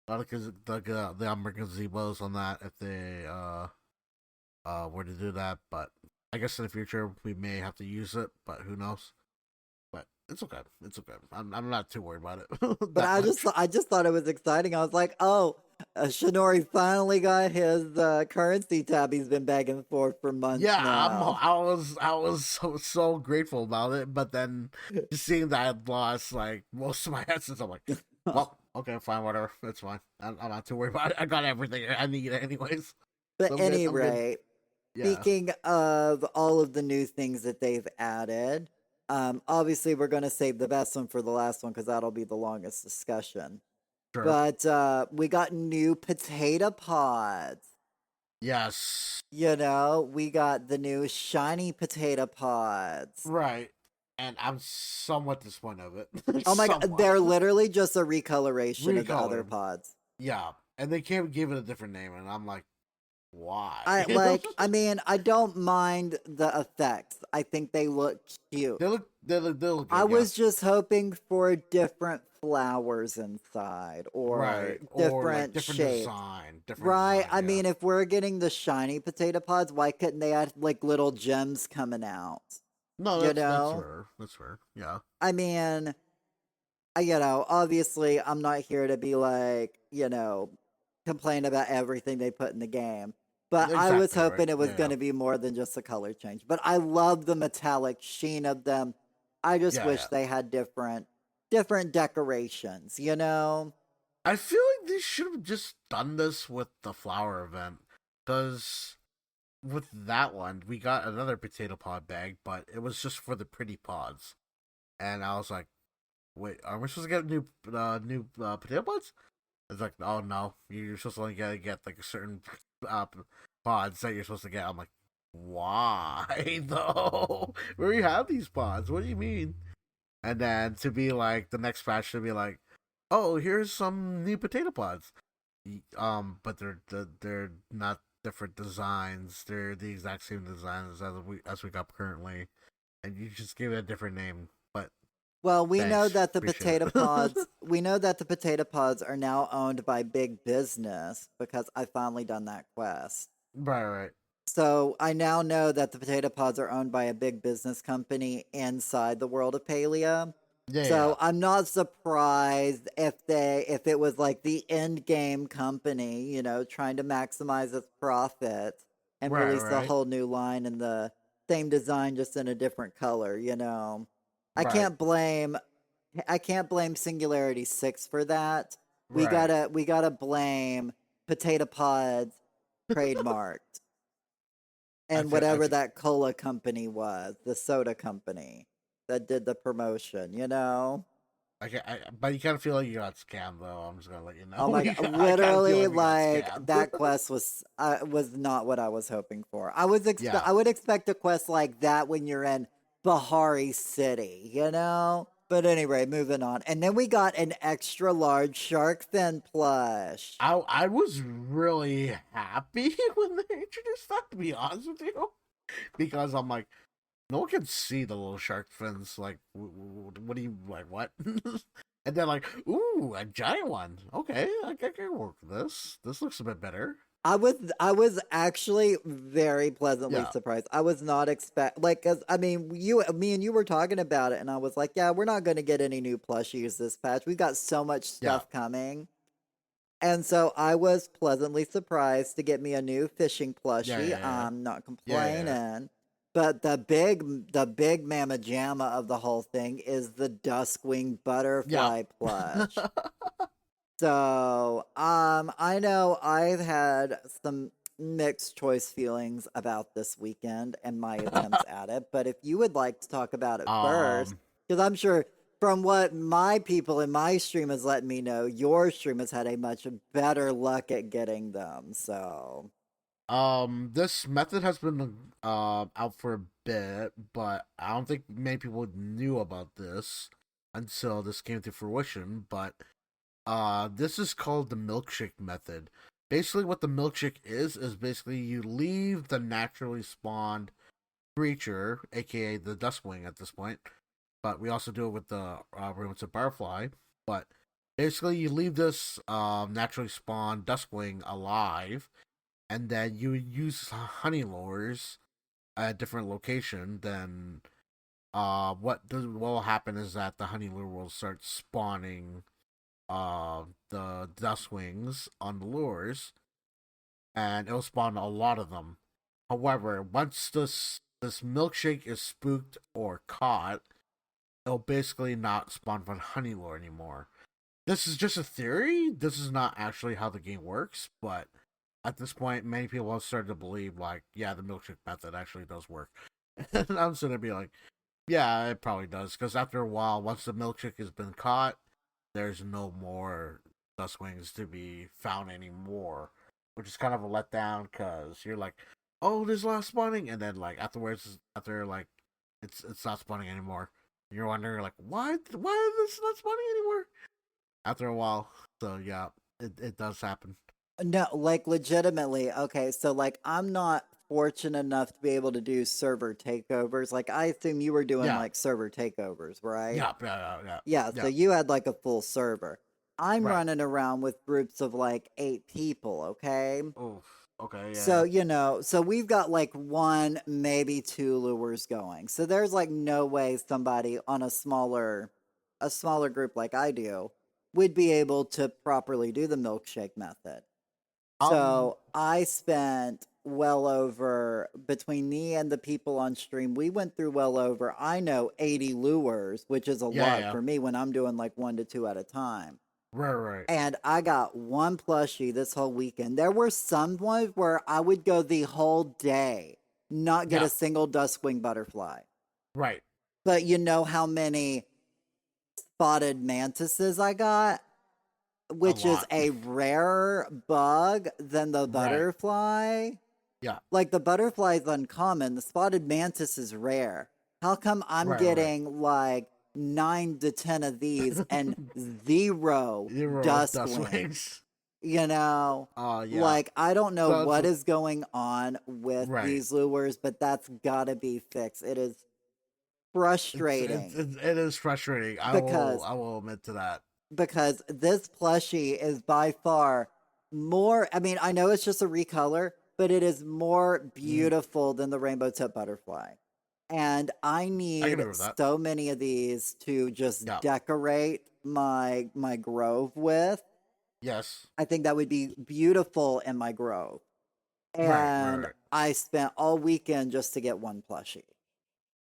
American gazebos on that if they were to do that. But I guess in the future we may have to use it, but who knows? But it's okay. It's okay. I'm not too worried about it But that much. I just thought it was exciting. I was like, oh, Shinori finally got his currency tab. He's been back and forth for months Yeah, now. I was so grateful about it, but then just seeing that I'd lost like most of my essence, I'm like, well, okay, fine, whatever, it's fine. I'm not too worried about it. I got everything I need anyways, But so I'm good. any I'm good. rate, Yeah, speaking of all of the new things that they've added, obviously we're going to save the best one for the last one because that'll be the longest discussion. sure. But we got new potato pods. Yes, We got the new shiny potato pods. right. and I'm somewhat disappointed of it. Oh my god, Somewhat they're literally just a recoloration of the other recolor. pods. Yeah, and they can't give it a different name, and I'm like, why? I mean, I don't mind the effects. I think they look cute. They look I good. was Yes, just hoping for different flowers inside or right, or like different different shapes. design, different Right? design. I Yeah, mean, if we're getting the shiny potato pods, why couldn't they add like little gems coming out? no, You that's know? fair. That's fair. Yeah, I mean, obviously, I'm not here to be like, complain about everything they put in the game. But I was exactly right. hoping it was Yeah, going yeah, to be more than just a color change. But I love the metallic sheen of them. I just yeah, wish yeah. they had different decorations, you know? I feel like they should have just done this with the flower event, because with that one we got another potato pod bag, but it was just for the pretty pods, and I was like, wait, are we supposed to get new potato pods? It's like, oh no, you're supposed to only get like a certain uh, pods that you're supposed to get. I'm like, why though? We already have these pods. What do you mean? And then to be like the next patch to be like, oh, here's some new potato pods. But they're not different designs. They're the exact same designs as we got currently, and you just give it a different name. But Well, we know thanks, that the appreciate it. potato pods, we know that the potato pods are now owned by big business because I finally done that quest. Right, right. So I now know that the potato pods are owned by a big business company inside the world of Palea. Yeah, yeah, So I'm not surprised if it was like the end game company, trying to maximize its profit and right, release a right, whole new line in the same design just in a different color. I right, can't blame I can't blame Singularity 6 for that. We right. gotta we gotta blame Potato Pods trademarked I and think I whatever think that cola company was, the soda company that did the promotion. but you kind of feel like you got scammed, though. I'm just gonna let you Oh know. my god, I kind of feel literally like we got like scammed. that quest was not what I was hoping for. Yeah, I would expect a quest like that when you're in Bahari City. But anyway, moving on. And then we got an extra large shark fin plush. I was really happy when they introduced that. To be honest with you, because I'm like, no one can see the little shark fins. Like, what do you like? What? And then like, ooh, a giant one. Okay, I can work with this. This looks a bit better. I was actually very pleasantly Yeah, surprised. I was not expect like cuz I mean, me and you were talking about it and I was like, yeah, we're not going to get any new plushies this patch. We've got so much yeah, stuff coming. And so I was pleasantly surprised to get me a new fishing yeah, plushie. yeah, yeah, I'm not yeah, yeah, complaining. But the big mamma jamma of the whole thing is the Duskwing yeah. butterfly plush. Yeah. So, I know I've had some mixed choice feelings about this weekend and my attempts at it, but if you would like to talk about it first, um, because I'm sure from what my people in my stream has let me know, your stream has had a much better luck at getting them. So, this method has been out for a bit, but I don't think many people knew about this until this came to fruition. But this is called the milkshake method. Basically, what the milkshake is basically you leave the naturally spawned creature, aka the dustwing at this point. But we also do it with the Raven's Barfly. But basically, you leave this naturally spawned dustwing alive, and then you use honey lures at a different location. Then what will happen is that the honey lure will start spawning the dust wings on the lures, and it'll spawn a lot of them. However, once this milkshake is spooked or caught, it'll basically not spawn from honey lure anymore. This is just a theory. This is not actually how the game works, but at this point, many people have started to believe, like, yeah, the milkshake method actually does work. And I'm going to be like, yeah, it probably does. Because after a while, once the milkshake has been caught, there's no more dust wings to be found anymore. Which is kind of a letdown because you're like, oh, there's a lot of spawning. And then, like, afterwards, after, like, it's not spawning anymore. You're wondering like, what? Why is this not spawning anymore? After a while, so yeah, it does happen. No, like legitimately. Okay, so like I'm not fortunate enough to be able to do server takeovers. Like I assume you were doing Yeah, like server takeovers, right? yeah, yeah, yeah, yeah, Yeah, so yeah. you had like a full server. I'm Right. running around with groups of like 8 people, okay? Oh, okay, So, yeah, so we've got like one, maybe two lures going. So there's like no way somebody on a smaller group like I do would be able to properly do the milkshake method. yeah. So I spent well over between me and the people on stream, we went through well over, I know, 80 lures, which is a Yeah, lot yeah. for me when I'm doing like one to two at a time. Right, right. And I got one plushie this whole weekend. There were some ones where I would go the whole day, not get Yeah, a single duskwing butterfly. right. But you know how many spotted mantises I got? A Which is lot. a rarer bug than the Right. butterfly. Yeah. Like the butterfly is uncommon, the spotted mantis is rare. How come I'm Right, right. getting like 9 to 10 of these and zero Zero dust duskwing? wings. You know, Yeah. like I don't know So it's what is going on with right. these lures, but that's gotta be fixed. It is frustrating It is frustrating. because I will admit to that. this plushie is by far more. I mean, I know it's just a recolor, but it is more Mm, beautiful than the rainbow tip butterfly. And I I can need agree with that. so many of these to just Yeah. decorate my grove with. Yes. I think that would be beautiful in my grove. Right. Right. And Right. I spent all weekend just to get one plushie.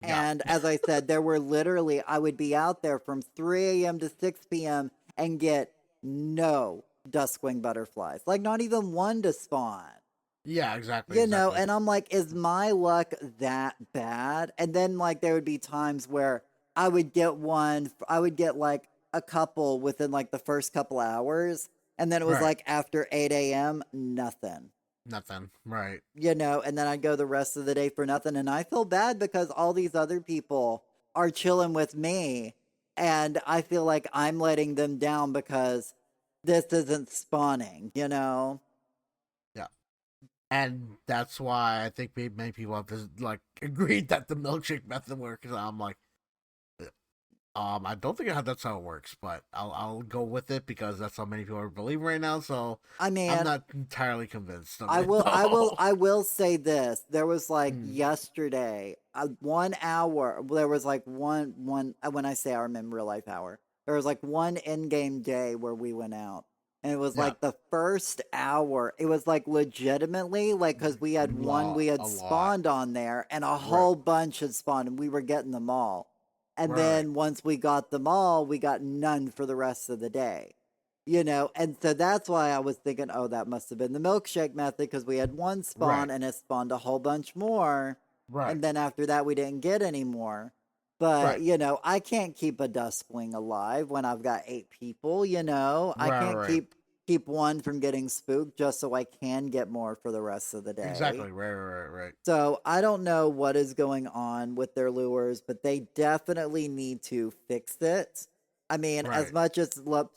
Yeah. And as I said, there were literally, I would be out there from 3 a.m. to 6 p.m. and get no duskwing butterflies, like not even one to spawn. Yeah. Exactly. Exactly. And I'm like, is my luck that bad? And then, like, there would be times where I would get one, I would get like a couple within like the first couple hours. And then it was Right. like after 8 a.m., nothing. Nothing. Right. And then I'd go the rest of the day for nothing. And I feel bad because all these other people are chilling with me. And I feel like I'm letting them down because this isn't spawning? Yeah. And that's why I think many people have just like agreed that the milkshake method works. And I'm like, I don't think that's how it works, but I'll go with it because that's how many people are believing right now. So I I'm mean, not entirely convinced of I it will, I will, though. I will say this. There was like Mm, yesterday, 1 hour. There was like one. When I say hour, I mean real life hour. There was like one in-game day where we went out, and it was yeah, like the first hour. It was like legitimately like because we had one we had a lot. spawned on there, and a Right, whole bunch had spawned, and we were getting them all. And right, right, then once we got them all, we got none for the rest of the day. And so that's why I was thinking, oh, that must have been the milkshake method because we had one spawn right, and it spawned a whole bunch more. right, And then after that, we didn't get any more. But, right, I can't keep a duskwing alive when I've got 8 people. I right, can't right. keep one from getting spooked just so I can get more for the rest of the day. Exactly. Right, right, right, So I don't know what is going on with their lures, but they definitely need to fix it. I mean, as right, much as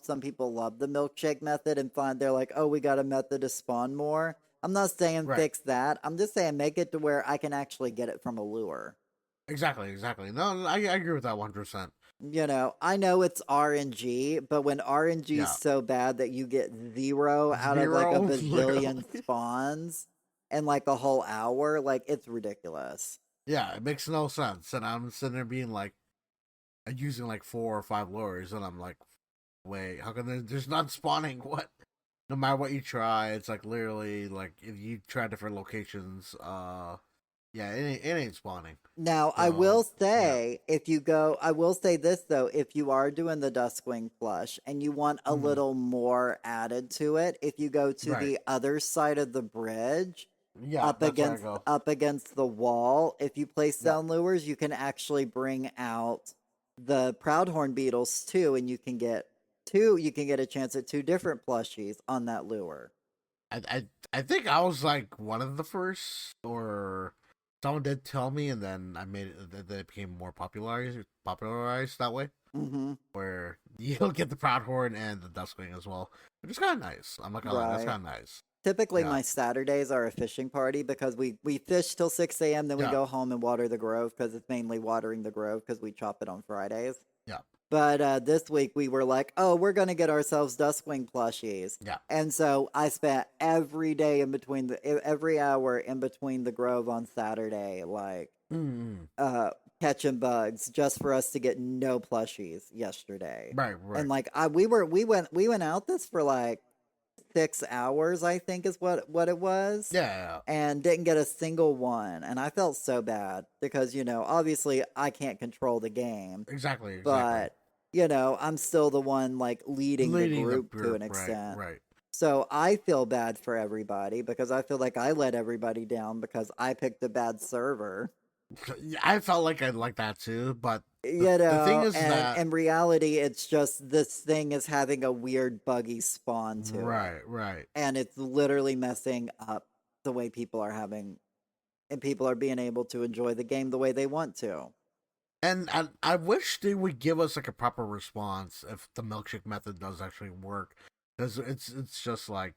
some people love the milkshake method and find they're like, oh, we got a method to spawn more. I'm not saying right. fix that. I'm just saying make it to where I can actually get it from a lure. Exactly, exactly. No, I agree with that 100%. I know it's RNG, but when RNG is Yeah, so bad that you get zero out of like a zero, bazillion literally. spawns in like a whole hour, like it's ridiculous. Yeah, it makes no sense. And I'm sitting there being like, using like 4 or 5 lures, and I'm like, wait, how come there's not spawning? What? No matter what you try, it's like literally like if you try different locations, yeah, it ain't spawning. Now, I So will yeah, say, I will say this though, if you are doing the Duskwing plush and you want a mm, little more added to it, if you go to right, the other side of the bridge, yeah, up that's where I against go. up against the wall, if you place Yeah, down lures, you can actually bring out the Proudhorn beetles too, and you can get a chance at two different plushies on that lure. I I think I was like one of the first, or someone did tell me, and then I made it that it became more popularized that way, Mm-hmm. where you'll get the proud horn and the duskwing as well, which is kind of nice. I'm not gonna lie, that's Right. kind of nice. Typically, Yeah, my Saturdays are a fishing party because we fish till 6 a.m. Then we yeah, go home and water the grove because it's mainly watering the grove because we chop it on Fridays. yeah, But this week we were like, oh, we're gonna get ourselves Duskwing plushies, yeah. and so I spent every day in between every hour in between the grove on Saturday, like Mm, uh catching bugs just for us to get no plushies yesterday. right, And right. like we went out this for like 6 hours, I think is what it was, Yeah, yeah, yeah. and didn't get a single one. And I felt so bad because, obviously I can't control the game, Exactly, exactly. but I'm still the one like leading the Leading the group to group, an right, extent. right. So I feel bad for everybody because I feel like I let everybody down because I picked a bad server. Yeah, I felt like I like that too, but the thing is And that in reality, it's just this thing is having a weird buggy spawn to it. right, right. And it's literally messing up the way people are having and people are being able to enjoy the game the way they want to. And I wish they would give us like a proper response if the milkshake method does actually work, because it's just like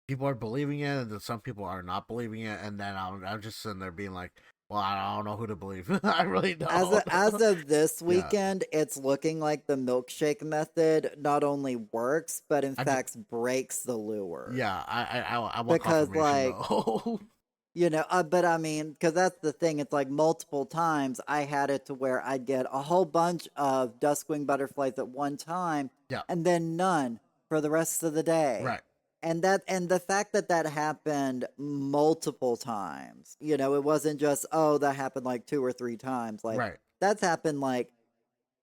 people are believing it, and then some people are not believing it, and then I'm just sitting there being like, well, I don't know who to believe. I really don't. As of this Yeah, weekend, it's looking like the milkshake method not only works, but in I just fact breaks the lure. yeah I want Because confirmation like, though. but I mean, because that's the thing. It's like multiple times I had it to where I'd get a whole bunch of duskwing butterflies at one time Yeah, and then none for the rest of the day. right, And the fact that that happened multiple times, it wasn't just, oh, that happened like two or three times. Like right. that's happened like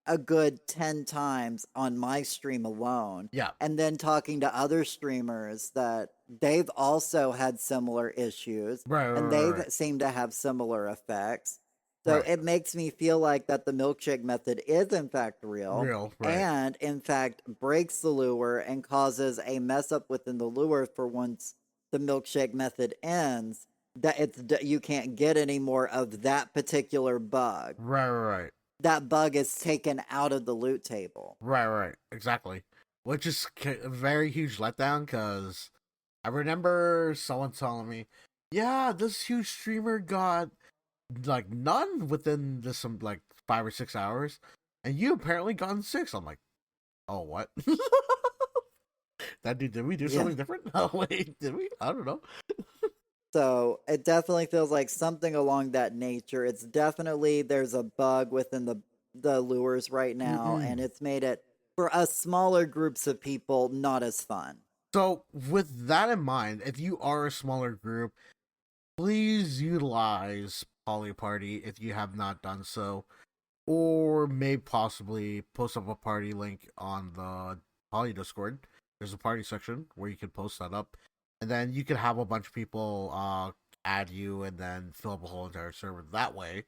a good 10 times on my stream alone. Yeah, And then talking to other streamers that they've also had similar issues right, and right, they've right, seemed to have similar effects. So right. it makes me feel like that the milkshake method is in fact real Real, right, and in fact breaks the lure and causes a mess up within the lure for once the milkshake method ends, that you can't get any more of that particular bug. right, right, right. That bug is taken out of the loot table. Right, right, exactly. Which is a very huge letdown because I remember someone telling me, "Yeah, this huge streamer got like none within this some like 5 or 6 hours, and you apparently gotten six." I'm like, "Oh, what? That dude? Did we do Yeah. something different? Oh, wait, did we? I don't know." So it definitely feels like something along that nature. It's definitely there's a bug within the lures right now, and Mm-mm. it's made it for us smaller groups of people not as fun. So with that in mind, if you are a smaller group, please utilize Poly Party if you have not done so, or may possibly post up a party link on the Poly Discord. There's a party section where you can post that up, and then you can have a bunch of people add you, and then fill up a whole entire server that way.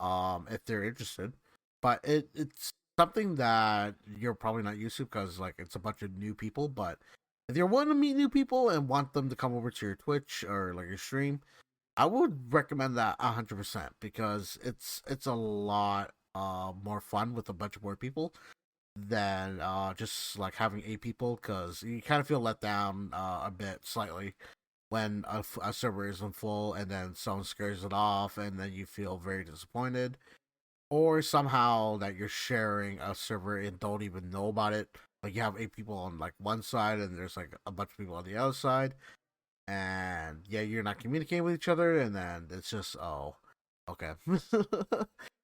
If they're interested, but it's something that you're probably not used to because like it's a bunch of new people. But if you're wanting to meet new people and want them to come over to your Twitch or like your stream, I would recommend that 100% because it's a lot more fun with a bunch of more people than just like having 8 people, because you kind of feel let down a bit slightly when a server isn't full and then someone scares it off and then you feel very disappointed, or somehow that you're sharing a server and don't even know about it. Like you have 8 people on like one side and there's like a bunch of people on the other side, and yeah, you're not communicating with each other, and then it's just oh, okay.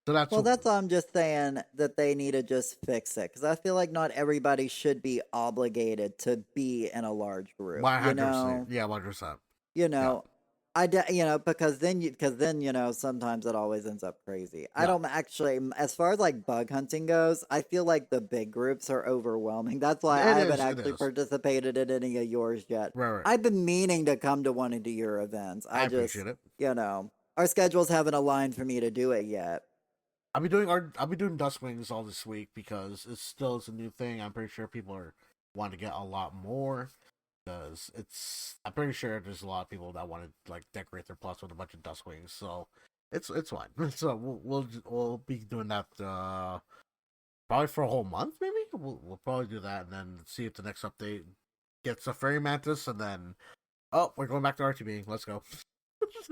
So that's Well, that's all I'm just saying that they need to just fix it because I feel like not everybody should be obligated to be in a large group. 100%. Yeah, 100%. You Yeah, know, because then sometimes it always ends up crazy. I yeah. don't actually, as far as like bug hunting goes, I feel like the big groups are overwhelming. That's why It I haven't is. It actually is. participated in any of yours yet. Right, right. I've been meaning to come to one of your events. I appreciate it. Our schedules haven't aligned for me to do it yet. I'll be doing Duskwings all this week because it's still is a new thing. I'm pretty sure people are want to get a lot more. because I'm pretty sure there's a lot of people that want to like decorate their plots with a bunch of Duskwings, so it's fine. So we'll be doing that probably for a whole month, maybe. We'll probably do that, and then see if the next update gets a fairy mantis, and then we're going back to RTB. Let's go.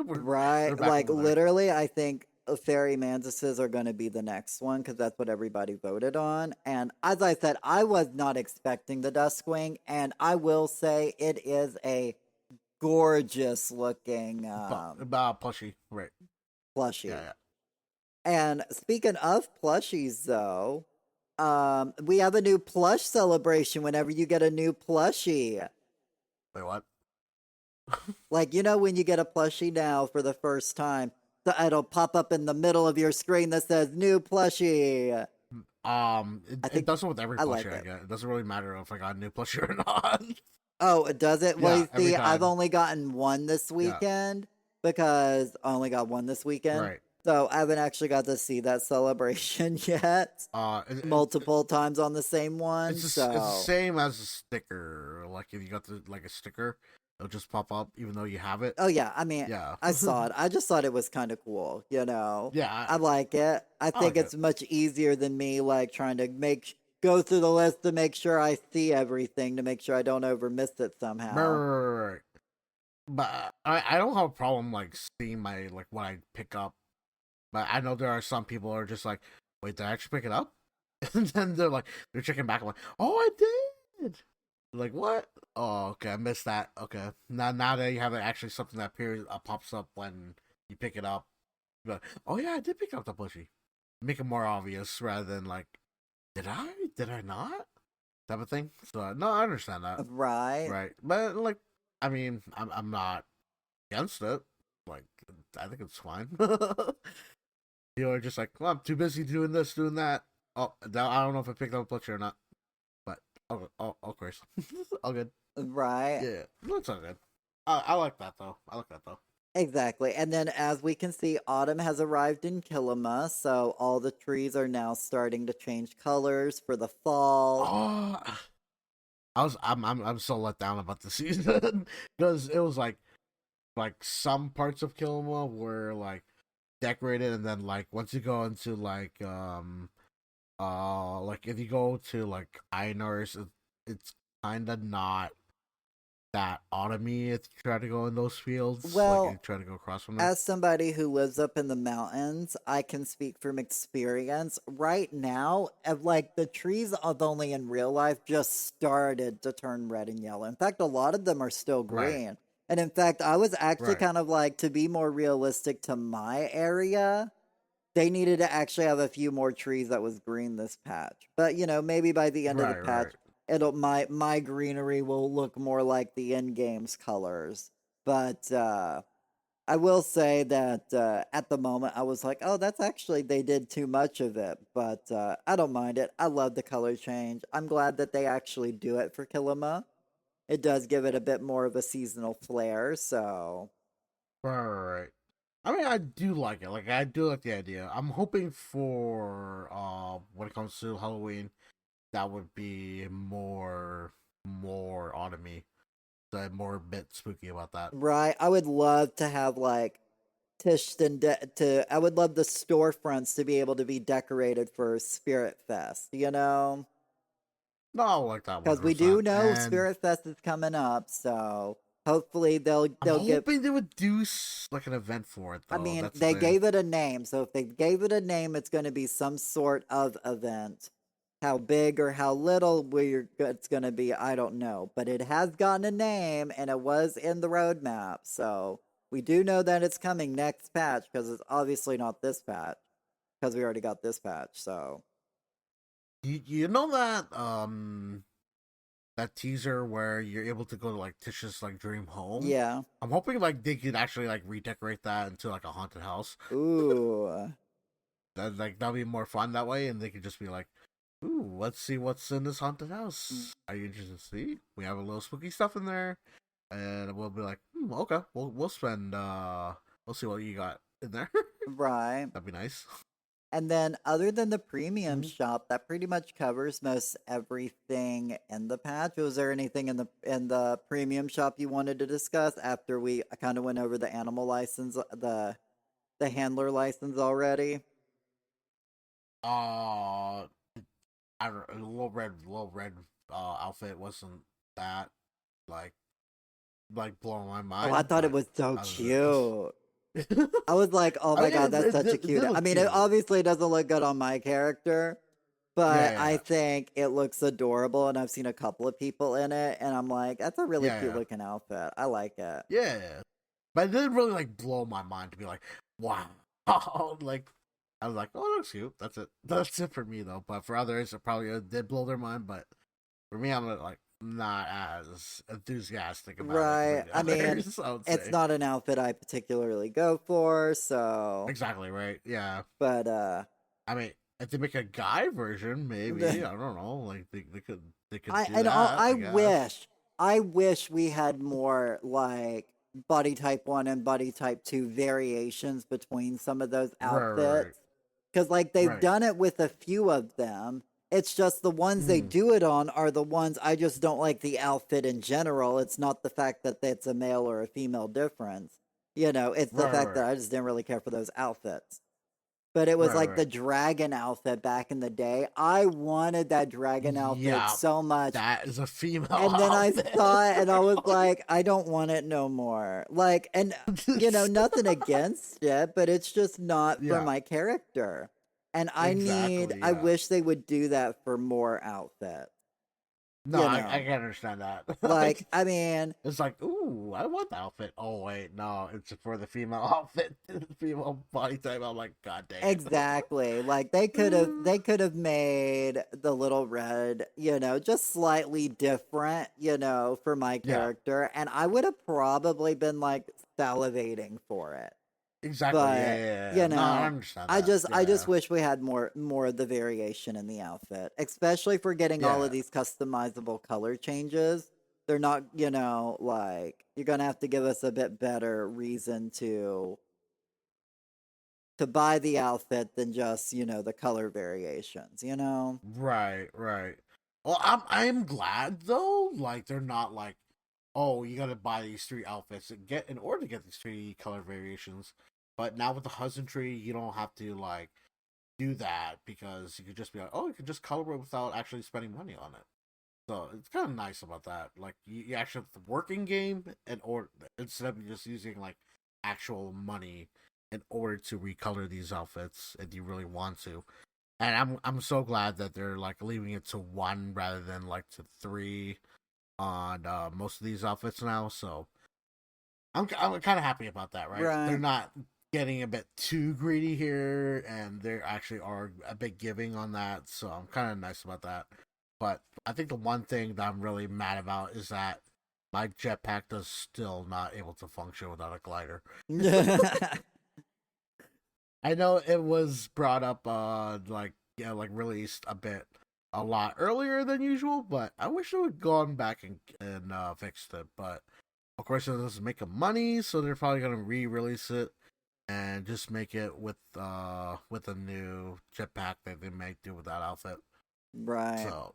Right. We're back Like over there. literally, I think fairy mantises are going to be the next one because that's what everybody voted on. And as I said, I was not expecting the Duskwing, and I will say it is a gorgeous looking Plushie, right? plushie. Yeah. And speaking of plushies, though, we have a new plush celebration whenever you get a new plushie. Wait, what? Like, when you get a plushie now for the first time, it'll pop up in the middle of your screen that says new plushie. I It think does it with every I like plushie I it. get. It doesn't really matter if I got a new plushie or not. Oh, does it? Well, Yeah, you every see, I've time. only gotten one this Yeah, weekend because I only got one this weekend. right. So I haven't actually got to see that celebration yet multiple times on the same one. It's the So same as a sticker. Like if you got like a sticker, it'll just pop up even though you have it. oh yeah, I mean, Yeah, I saw it. I just thought it was kind of cool. yeah. I like it. I I think like it. it's much easier than me like trying to go through the list to make sure I see everything to make sure I don't over miss it somehow. Right. But I don't have a problem like seeing my like what I pick up. But I know there are some people who are just like, wait, did I actually pick it up? And then they're checking back. I'm like, oh, I did. Like what? Oh, okay, I missed that. Okay, now that you have actually something that appears pops up when you pick it up, you're like, oh yeah, I did pick up the plushie. Make it more obvious rather than like, did I? Did I not? Type of thing. So no, I understand that. Right. Right, but like, I mean, I'm not against it. Like, I think it's fine. You are just like, well, I'm too busy doing this, doing that. Oh, now I don't know if I picked up a plushie or not, but of course, all good. Right. Yeah, that's all good. I like that though. I like that though. Exactly. And then as we can see, autumn has arrived in Kilima, so all the trees are now starting to change colors for the fall. Oh, I'm so let down about the season because it was like some parts of Kilima were like decorated, and then like once you go into like if you go to like Einars, it's kind of not that autumny if you try to go in those fields. Like you Well, try to go across from there. as somebody who lives up in the mountains, I can speak from experience. Right now, like the trees of only in real life just started to turn red and yellow. In fact, a lot of them are still Right, green. And in fact, I was actually right, kind of like to be more realistic to my area. They needed to actually have a few more trees that was green this patch. But maybe by the end of the right. patch, it'll my greenery will look more like the end game's colors. But I will say that at the moment I was like, oh, that's actually they did too much of it, but I don't mind it. I love the color change. I'm glad that they actually do it for Kilima. It does give it a bit more of a seasonal flair. So Right. I mean, I do like it. Like, I do like the idea. I'm hoping for when it comes to Halloween, that would be more autumny. So I'm more a bit spooky about that. right, I would love to have like I would love the storefronts to be able to be decorated for Spirit Fest. No, I like that Because we 100%. do know And Spirit Fest is coming up, so hopefully they'll I'm they'll get. hoping they would do like an event for it, I though. mean, That's the they thing. gave it a name, so if they gave it a name, it's going to be some sort of event. How big or how little it's going to be, I don't know. But it has gotten a name, and it was in the roadmap, so we do know that it's coming next patch because it's obviously not this patch because we already got this patch. So You know that that teaser where you're able to go to like Tish's like dream home. yeah, I'm hoping like they could actually like redecorate that into like a haunted house. ooh, That'll be more fun that way, and they could just be like, "Ooh, let's see what's in this haunted house. Are you interested to see? We have a little spooky stuff in there," and we'll be like, "Okay, we'll spend we'll see what you got in there." right. That'd be nice. And then other than the premium Mhm. shop, that pretty much covers most everything in the patch. Was there anything in the premium shop you wanted to discuss after we kind of went over the animal license, the handler license already? Uh, I don't. A little red outfit wasn't that like blowing my Oh, I mind, thought it but was so other cute. than I was like, oh I my mean, God, that's such a it cute. did I look mean, it cute. obviously doesn't look good on my character, Yeah, but I yeah, think it looks adorable, and I've seen a couple of people in it, and I'm like, that's a really yeah, cute yeah, looking outfit. I like it. yeah. But it didn't really like blow my mind to be like, wow, like I was like, oh, that looks cute. That's it. That's it for me though. But for others, it probably did blow their mind. But for me, I'm like not as enthusiastic about it Right. compared to I mean, others. I would it's say not an outfit I particularly go for, so, exactly right. Yeah, but I mean, if they make a guy version, maybe I don't know. Like they could do that, I I guess. wish we had more like body type 1 and body type 2 variations between some of those Right, right, outfits. Cuz like they've right. done it with a few of them. It's just the ones they Mm, do it on are the ones I just don't like the outfit in general. It's not the fact that it's a male or a female difference. It's the right, fact that right, I just didn't really care for those outfits. But it was right, like the right. dragon outfit back in the day. I wanted that dragon outfit Yeah, so much. that is a female And then I outfit. saw it and I was like, I don't want it no more. Like, and nothing against it, but it's just not for Yeah, my character. And exactly. I Yeah. wish they would do that for more outfits, No, you I know? can understand that. Like, Like, I mean, it's like, ooh, I want the outfit. Oh wait, no, it's for the female outfit, the female body type. I'm like, god dang it. exactly. Like they could have made the little red, just slightly different, for my Yeah, character, and I would have probably been like salivating for it. exactly. Yeah, But, yeah, yeah. No, I understand that. I just Yeah, wish we had more of the variation in the outfit, especially for getting all of yeah. these customizable color changes. They're not, like you're gonna have to give us a bit better reason to buy the outfit than just, the color variations, you know? Right, right. Well, I'm glad though. Like they're not like, oh, you gotta buy these three outfits and get in order to get these three color variations. But now with the husbandry, you don't have to like do that because you could just be like, oh, you can just color it without actually spending money on it. So it's kind of nice about that. Like you actually have the working game in order instead of just using like actual money in order to recolor these outfits if you really want to. And I'm so glad that they're like leaving it to one rather than like to three on most of these outfits now. So I'm kind of happy about that, right? They're Right. not getting a bit too greedy here, and they actually are a bit giving on that. So I'm kind of nice about that. But I think the one thing that I'm really mad about is that my jetpack does still not able to function without a glider. I know it was brought up, like yeah, like released a lot earlier than usual, but I wish they would gone back and fixed it. But of course, it doesn't make them money, so they're probably gonna re-release it and just make it with a new jetpack that they might do with that outfit. Right. So,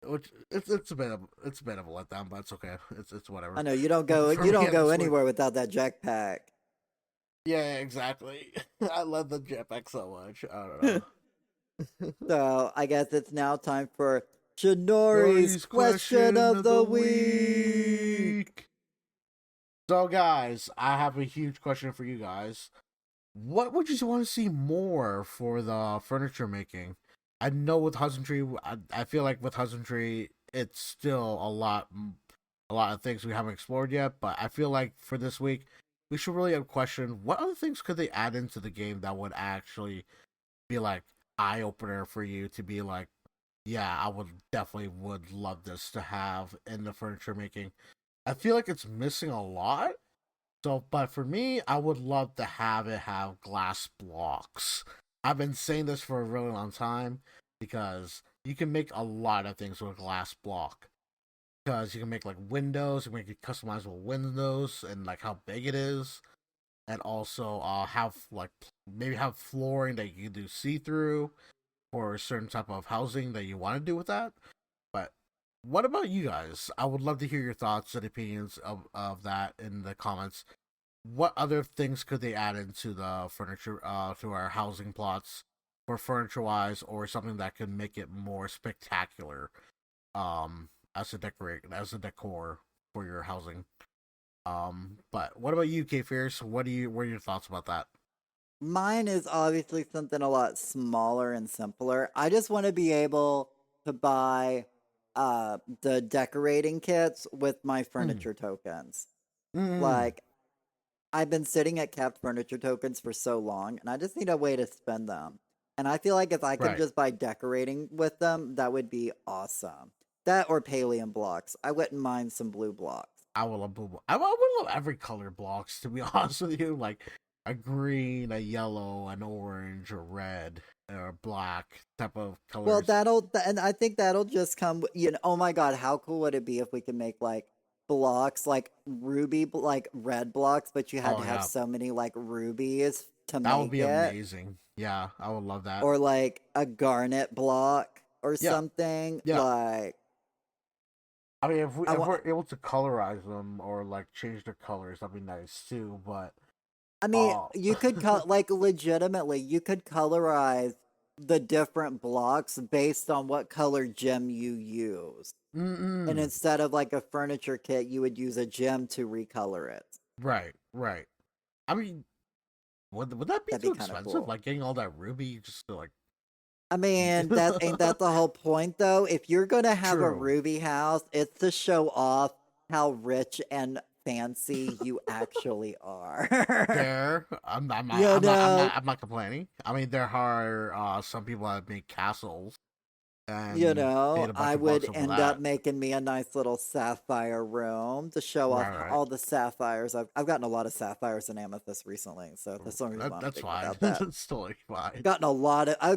which it's a bit of a letdown, but it's okay. It's I whatever know for you me don't at go this point. anywhere without that jetpack. Yeah, exactly. I love the jetpack so much. I don't know. So I guess it's now time for Shinori's Jory's question question of of the the week. week. So, guys, I have a huge question for you guys. What would you want to see more for the furniture making? I know with husbandry, I feel like with husbandry, it's still a lot of things we haven't explored yet. But I feel like for this week, we should really have questioned what other things could they add into the game that would actually be like eye opener for you to be like, yeah, I would definitely would love this to have in the furniture making. I feel like it's missing a lot. So, but for me, I would love to have it have glass blocks. I've been saying this for a really long time because you can make a lot of things with a glass block. Because you can make like windows, you can make customizable windows and like how big it is, and also have like maybe have flooring that you can do see through for a certain type of housing that you want to do with that. But what about you guys? I would love to hear your thoughts and opinions of that in the comments. What other things could they add into the furniture, to our housing plots for furniture wise, or something that could make it more spectacular, as a decor for your housing? But what about you, K Fierce? What are your thoughts about that? Mine is obviously something a lot smaller and simpler. I just want to be able to buy the decorating kits with my Mm. furniture tokens. Mm. Like I've been sitting at capped furniture tokens for so long and I just need a way to spend them. And I feel like if I could Right. just buy decorating with them, that would be awesome. That or paleo blocks. I wouldn't mind some blue blocks. I will love I would love every color blocks, to be honest with you. Like a green, a yellow, an orange, a red, or black type of Well, colors. and I think that'll just come, oh my God, how cool would it be if we could make like blocks, like like red blocks, but you had Oh to have yeah, so many like rubies to that would make be it, amazing. Yeah, I would love that. or like a garnet block or Yeah, something. yeah. Like, I mean, I if want, we're able to colorize them or like change their colors, that'd be nice too. But I mean, oh, you could like legitimately, you could colorize the different blocks based on what color gem you use. And mm-mm. instead of like a furniture kit, you would use a gem to recolor it. Right, right. I mean, would that be That'd too be kind of expensive? cool. Like getting all that ruby just to like. I mean, that ain't that the whole point though? If you're gonna have a True. ruby house, it's to show off how rich and fancy you actually are. Fair. you know, I'm not complaining. I mean, there are some people that make castles and paid a bunch I of bucks would over end up that. making me a nice little sapphire room to show off Right, right. all the sapphires. I've gotten a lot of sapphires and amethysts recently, so that's the only reason why I'm That's thinking fine. about that. That's totally fine. I've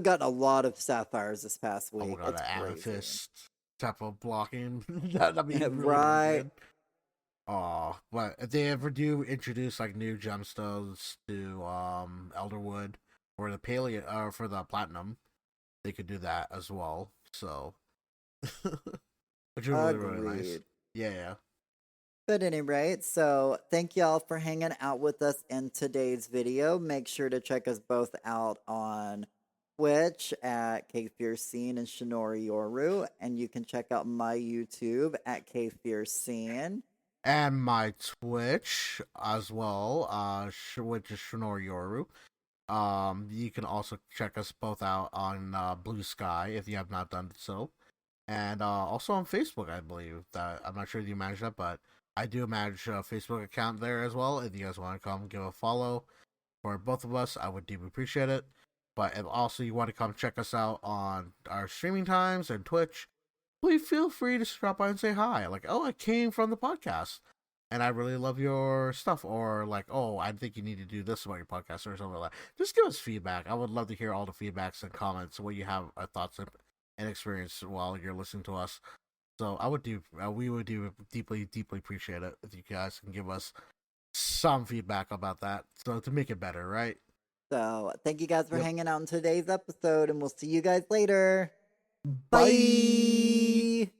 gotten a lot of sapphires this past Oh my week. god, It's the crazy. amethyst type of blocking. That'd be really, really right? good. Oh, but if they ever do introduce like new gemstones to Elderwood or the paleo or for the platinum, they could do that as well. So which is really, really nice. Agreed. Yeah, yeah. But anyway, so thank y'all for hanging out with us in today's video. Make sure to check us both out on Twitch at KFiercene and Shinori Yoru. And you can check out my YouTube at KFiercene. And my Twitch as well, which is Shinori Yoru. You can also check us both out on Blue Sky if you have not done so, and also on Facebook, I believe. That I'm not sure if you manage that, but I do manage a Facebook account there as well. If you guys want to come give a follow for both of us, I would deeply appreciate it. But if also you want to come check us out on our streaming times and Twitch, please feel free to stop by and say hi. Like, oh, I came from the podcast and I really love your stuff. Or like, oh, I think you need to do this about your podcast or something like that. Just give us feedback. I would love to hear all the feedbacks and comments, what you have thoughts and experience while you're listening to us. So we would do deeply, deeply appreciate it if you guys can give us some feedback about that. So to make it better, right? So thank you guys for Yep. hanging out in today's episode, and we'll see you guys later. Bye. Bye.